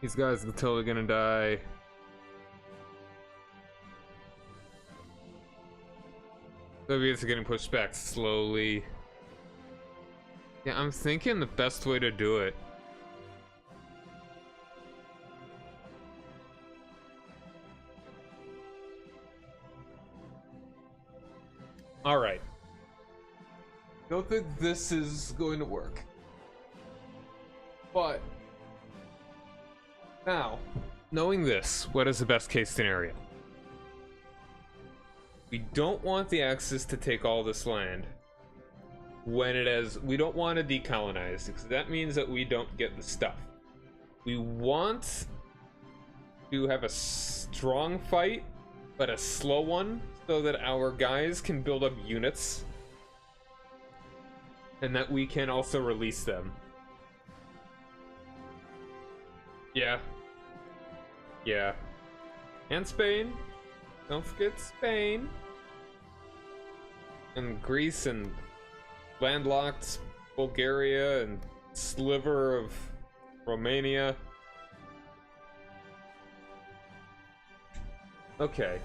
These guys are totally gonna die. Soviets are getting pushed back slowly. Yeah, I'm thinking the best way to do it. Alright. Don't think this is going to work. But now, knowing this, what is the best case scenario? We don't want the Axis to take all this land when it has. We don't want to decolonize because that means that we don't get the stuff. We want to have a strong fight, but a slow one, so that our guys can build up units and that we can also release them. Yeah. Yeah. And Spain. Don't forget Spain. And Greece and landlocked Bulgaria and sliver of Romania. Okay.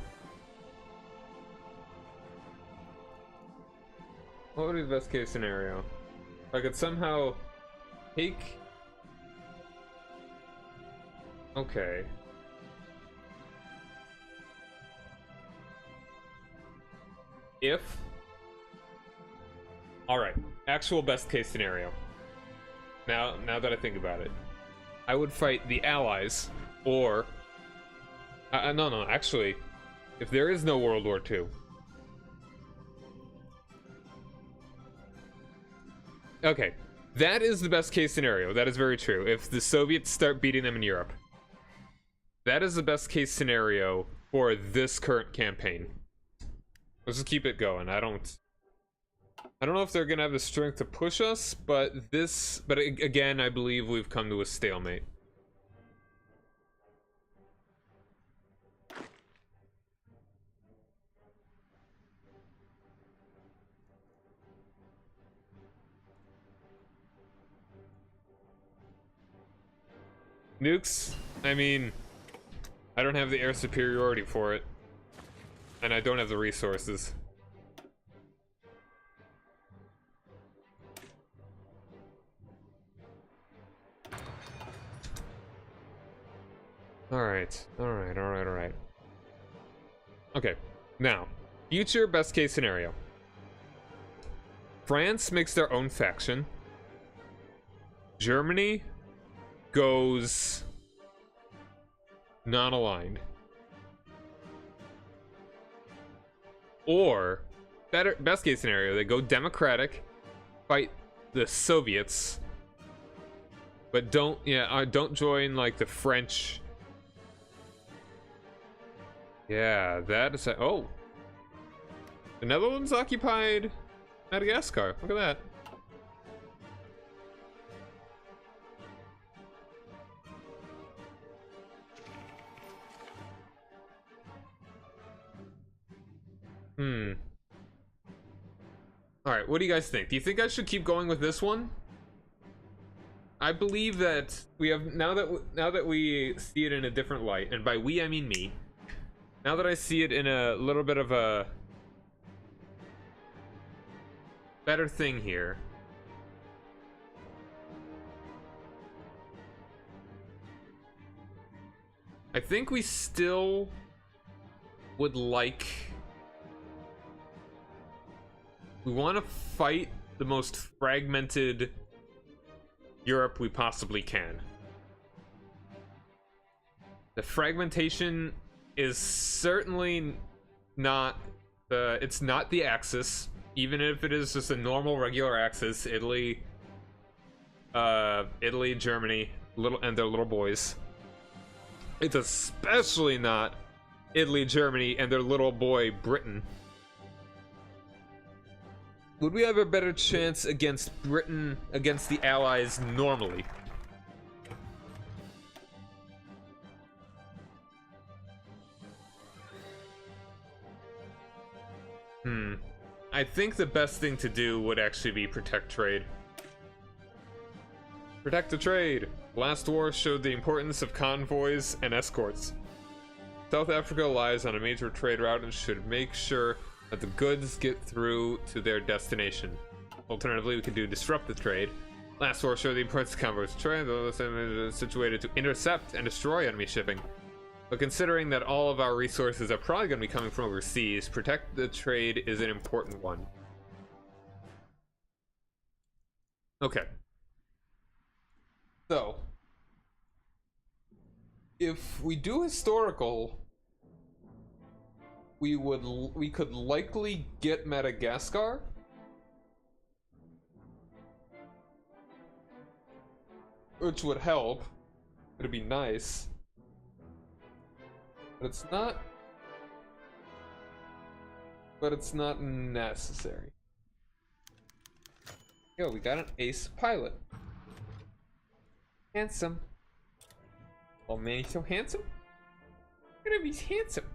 What would be the best case scenario? If I could somehow take... Okay. If... Alright, actual best case scenario. Now that I think about it. I would fight the Allies, or... no, actually, if there is no World War II... Okay, that is the best case scenario. That is very true. If the Soviets start beating them in Europe. That is the best case scenario for this current campaign. Let's just keep it going. I don't know if they're gonna have the strength to push us, but again, I believe we've come to a stalemate. Nukes? I mean, I don't have the air superiority for it. And I don't have the resources. Alright. Okay, now, future best case scenario. France makes their own faction. Germany goes non-aligned. Or best case scenario, they go democratic, fight the Soviets, but don't join like the French. Yeah, that is oh, the Netherlands occupied Madagascar. Look at that. Alright, what do you guys think? Do you think I should keep going with this one? I believe that we have now that we see it in a different light, and by we I mean me. Now that I see it in a little bit of a better thing here. I think we still would like... We want to fight the most fragmented Europe we possibly can. The fragmentation is certainly not it's not the Axis, even if it is just a normal regular Axis. Italy, Germany, their little boys. It's especially not Italy, Germany, and their little boy Britain. Would we have a better chance against Britain, against the Allies normally? I think the best thing to do would actually be protect trade. Protect the trade! Last war showed the importance of convoys and escorts. South Africa lies on a major trade route and should make sure that the goods get through to their destination. Alternatively, we could do disrupt the trade. Last war showed the importance of convoys trade, though is situated to intercept and destroy enemy shipping. But considering that all of our resources are probably going to be coming from overseas, protect the trade is an important one. Okay. So, if we do historical, we could likely get Madagascar. Which would help. It'd be nice. But it's not necessary. Yo, we got an ace pilot. Handsome. Oh man, he's so handsome. Look at him, he's handsome.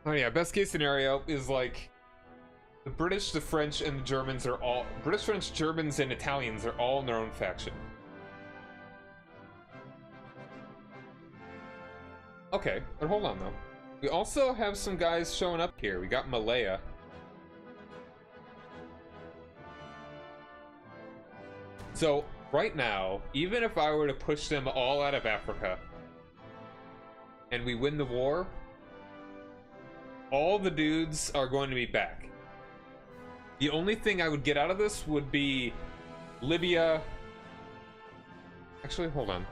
Oh yeah, best case scenario is like the British, the French, and the Germans are all British, French, Germans, and Italians are all in their own faction. Okay, but hold on though. We also have some guys showing up here. We got Malaya. So right now, even if I were to push them all out of Africa and we win the war, all the dudes are going to be back. The only thing I would get out of this would be Libya. Actually, hold on.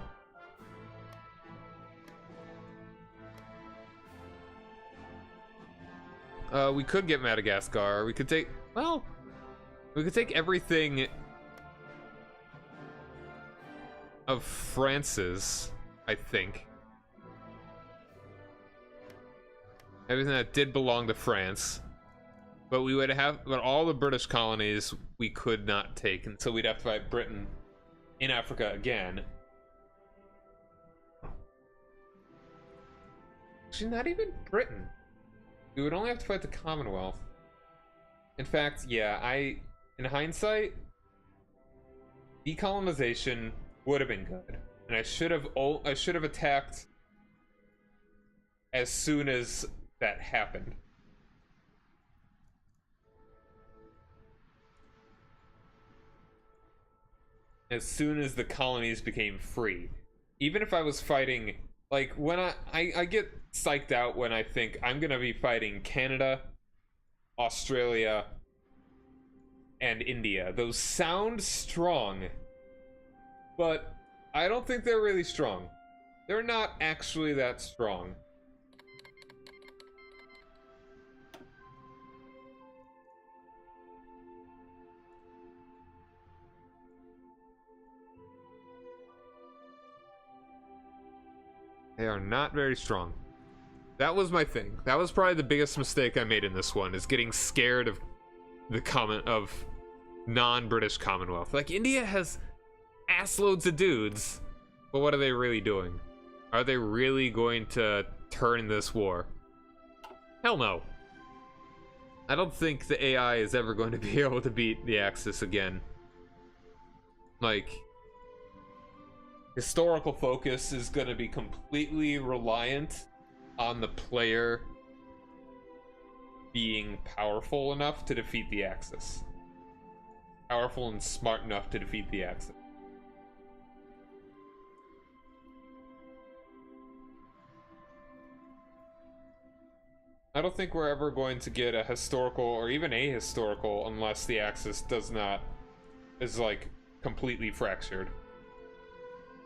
We could get Madagascar. We could take, well, we could take everything of France's, I think. Everything that did belong to France. But we would have, but all the British colonies we could not take, and so we'd have to fight Britain in Africa again. Actually, not even Britain. We would only have to fight the Commonwealth. In fact, yeah, in hindsight, decolonization would have been good, and I should have attacked as soon as that happened. As soon as the colonies became free. Even if I was fighting, like, when I get psyched out when I think I'm gonna be fighting Canada, Australia, and India. Those sound strong, but I don't think they're really strong. They're not actually that strong. They are not very strong. That was my thing. That was probably the biggest mistake I made in this one, is getting scared of the non-British Commonwealth. Like, India has assloads of dudes, but what are they really doing? Are they really going to turn this war? Hell no. I don't think the AI is ever going to be able to beat the Axis again. Like, historical focus is going to be completely reliant on the player being powerful enough to defeat the Axis. Powerful and smart enough to defeat the Axis. I don't think we're ever going to get a historical or even ahistorical unless the Axis is like completely fractured.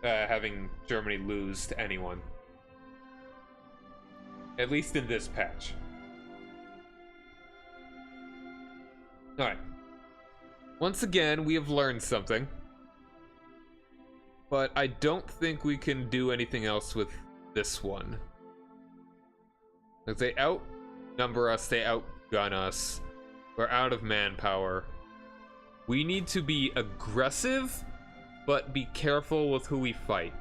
Having Germany lose to anyone. At least in this patch. Alright. Once again, we have learned something. But I don't think we can do anything else with this one. Like, they outnumber us, they outgun us. We're out of manpower. We need to be aggressive, but be careful with who we fight.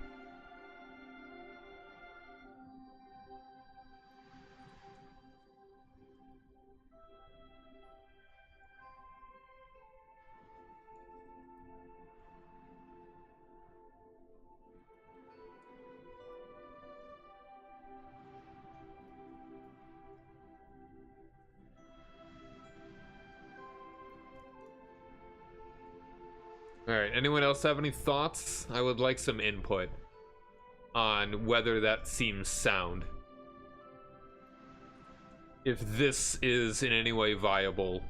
Alright, anyone else have any thoughts? I would like some input on whether that seems sound. If this is in any way viable.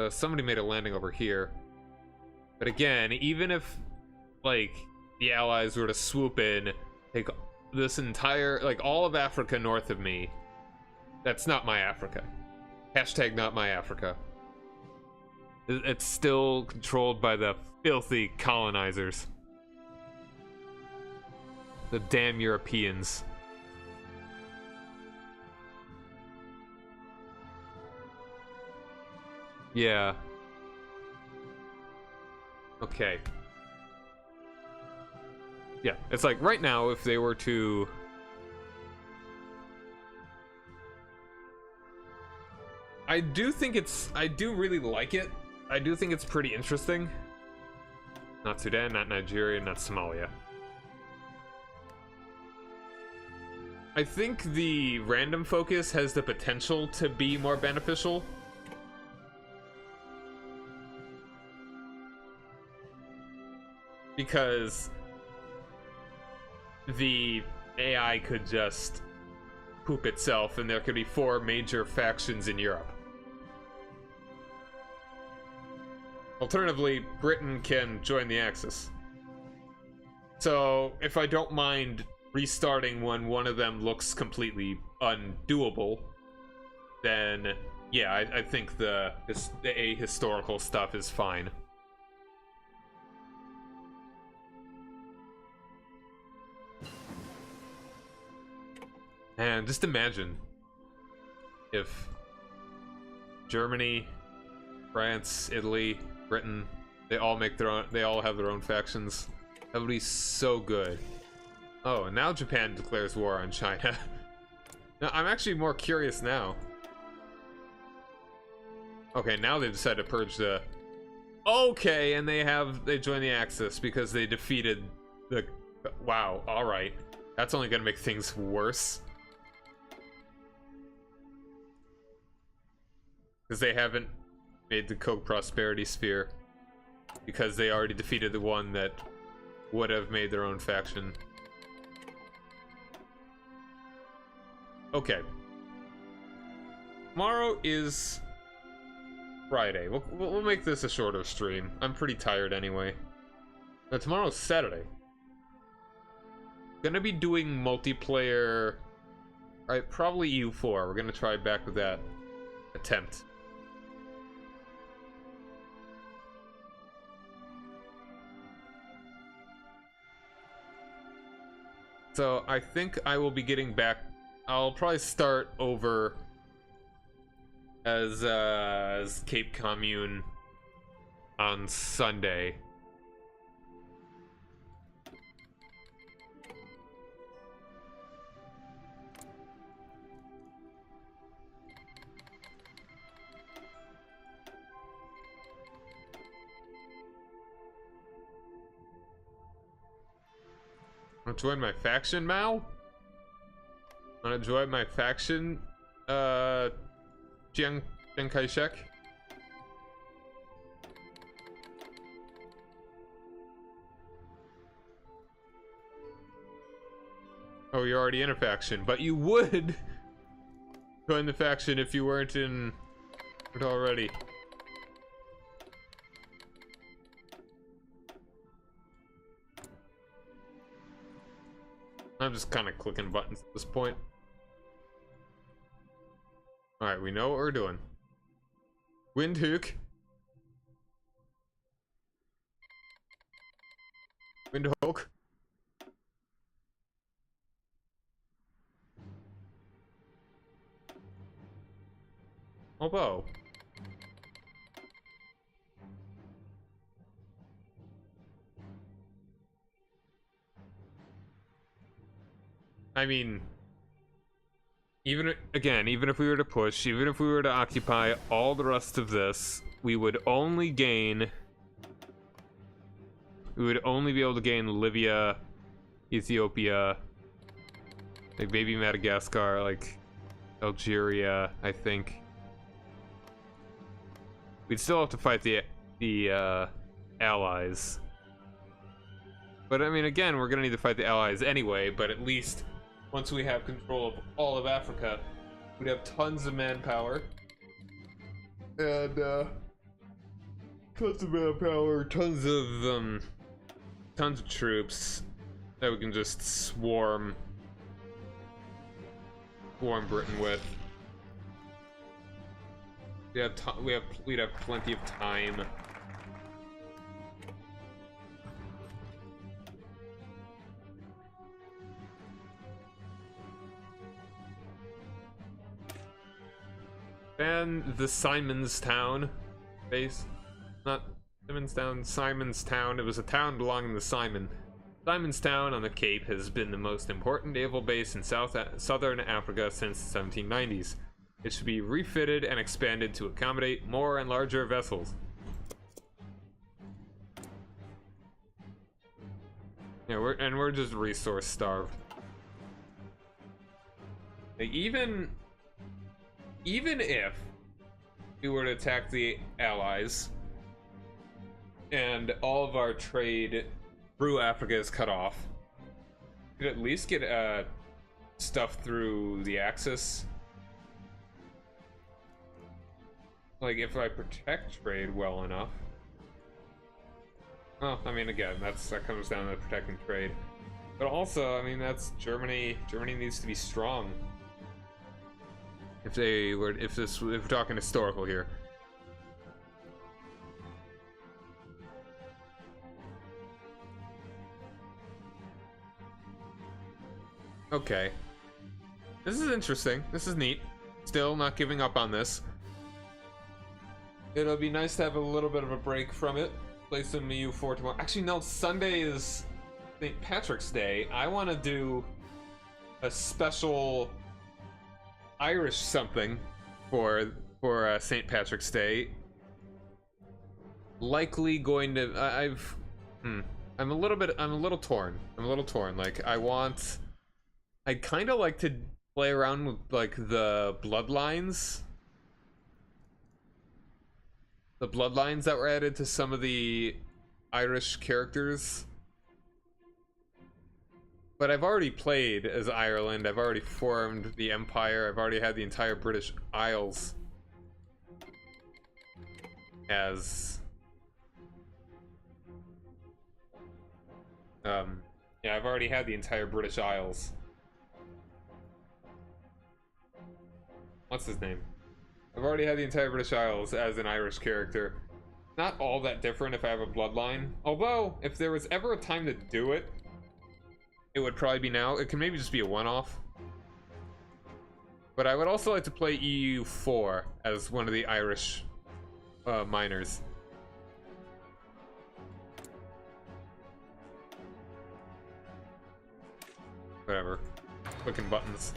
Somebody made a landing over here. But again, even if, like, the Allies were to swoop in, take this entire, like, all of Africa north of me, that's not my Africa. Hashtag not my Africa. It's still controlled by the filthy colonizers. The damn Europeans. Yeah. Okay. Yeah, it's like right now, if they were to... I do really like it. I do think it's pretty interesting. Not Sudan, not Nigeria, not Somalia. I think the random focus has the potential to be more beneficial. Because the AI could just poop itself and there could be 4 major factions in Europe. Alternatively, Britain can join the Axis. So, if I don't mind restarting when one of them looks completely undoable, then yeah, I think the ahistorical stuff is fine. And just imagine if Germany, France, Italy, Britain, they all have their own factions. That would be so good. Oh, and now Japan declares war on China. Now, I'm actually more curious now. Okay, now they decide to purge the... Okay, and they join the Axis because they defeated the... Wow, alright. That's only gonna make things worse. Because they haven't made the Koch prosperity sphere. Because they already defeated the one that would have made their own faction. Okay. Tomorrow is Friday. We'll make this a shorter stream. I'm pretty tired anyway. Now, tomorrow's Saturday. Gonna be doing multiplayer. Alright, probably EU4. We're gonna try back with that attempt. So I think I will be getting back. I'll probably start over as Cape Commune on Sunday. Wanna join my faction, Mao? Wanna join my faction, Chiang Kai-shek? Oh, you're already in a faction, but you would join the faction if you weren't in it already. I'm just kind of clicking buttons at this point. Alright, we know what we're doing. Windhoek. Windhoek. Although, I mean, even if we were to push, even if we were to occupy all the rest of this, we would only be able to gain Libya, Ethiopia, like maybe Madagascar, like Algeria, I think. We'd still have to fight the allies. But I mean, again, we're gonna need to fight the allies anyway, but at least once we have control of all of Africa, we'd have tons of manpower. And tons of manpower, tons of troops that we can just swarm Britain with. We'd have plenty of time. And the Simonstown base, not Simonstown. It was a town belonging to Simon. Simonstown on the Cape has been the most important naval base in southern Africa since the 1790s. It should be refitted and expanded to accommodate more and larger vessels. Yeah, we're just resource starved. Like, even if we were to attack the allies and all of our trade through Africa is cut off, we could at least get stuff through the Axis. Like, if I protect trade well enough. Well, I mean, again, that comes down to protecting trade. But also, I mean, that's Germany. Germany needs to be strong. If we're talking historical here. Okay. This is interesting. This is neat. Still not giving up on this. It'll be nice to have a little bit of a break from it. Play some EU4 tomorrow. Actually, no, Sunday is St. Patrick's Day. I want to do a special Irish something for St. Patrick's Day. Likely going to I'm a little torn. Like, I'd kind of like to play around with like the bloodlines that were added to some of the Irish characters. But I've already played as Ireland. I've already formed the Empire. I've already had the entire British Isles as yeah, I've already had the entire British Isles. What's his name? I've already had the entire British Isles as an Irish character. Not all that different if I have a bloodline. Although, if there was ever a time to do it, it would probably be now. It can maybe just be a one-off. But I would also like to play EU4 as one of the Irish miners. Whatever. Clicking buttons.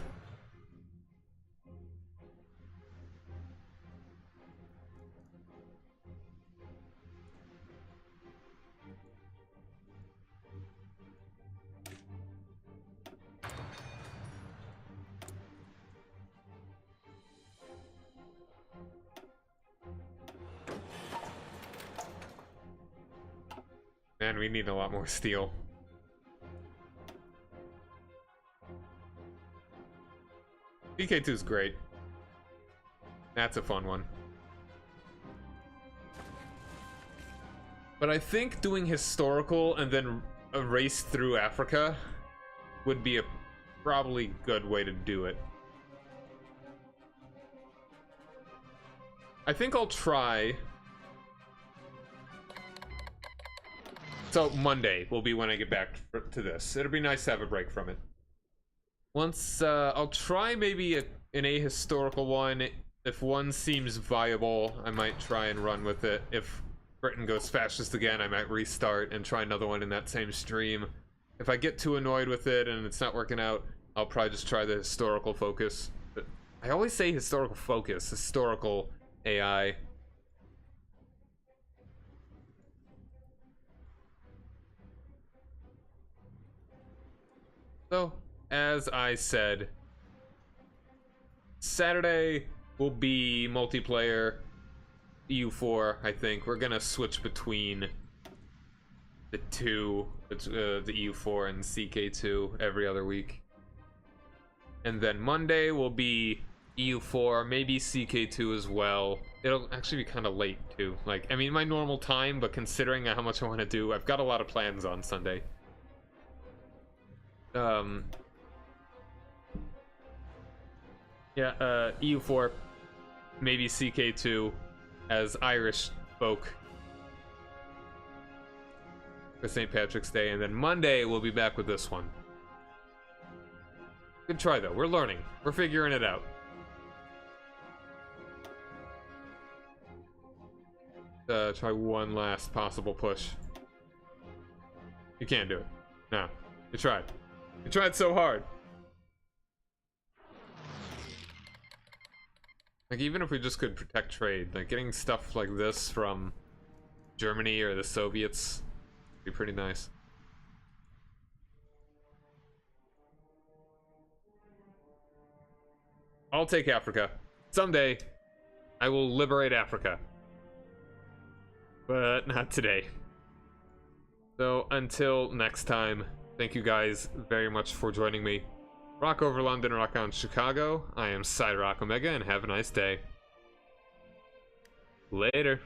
Man, we need a lot more steel. CK2 is great. That's a fun one. But I think doing historical and then a race through Africa would be a probably good way to do it. I think I'll try. So Monday will be when I get back to this. It'll be nice to have a break from it. Once I'll try maybe an ahistorical one. If one seems viable, I might try and run with it. If Britain goes fascist again, I might restart and try another one in that same stream. If I get too annoyed with it and it's not working out, I'll probably just try the historical focus. But I always say historical focus, historical AI. So, as I said, Saturday will be multiplayer EU4, I think. We're gonna switch between the two, the EU4 and CK2 every other week. And then Monday will be EU4, maybe CK2 as well. It'll actually be kind of late too. Like, I mean, my normal time, but considering how much I want to do, I've got a lot of plans on Sunday. Yeah, EU4, maybe CK2 as Irish folk for St. Patrick's Day, and then Monday we'll be back with this one. Good try though, we're learning, we're figuring it out. Try one last possible push. You can't do it. No, you tried. You tried so hard. Like, even if we just could protect trade, like getting stuff like this from Germany or the Soviets would be pretty nice. I'll take Africa. Someday, I will liberate Africa. But not today. So, until next time, thank you guys very much for joining me. Rock over London, rock on Chicago. I am Cyrock Omega, and have a nice day. Later.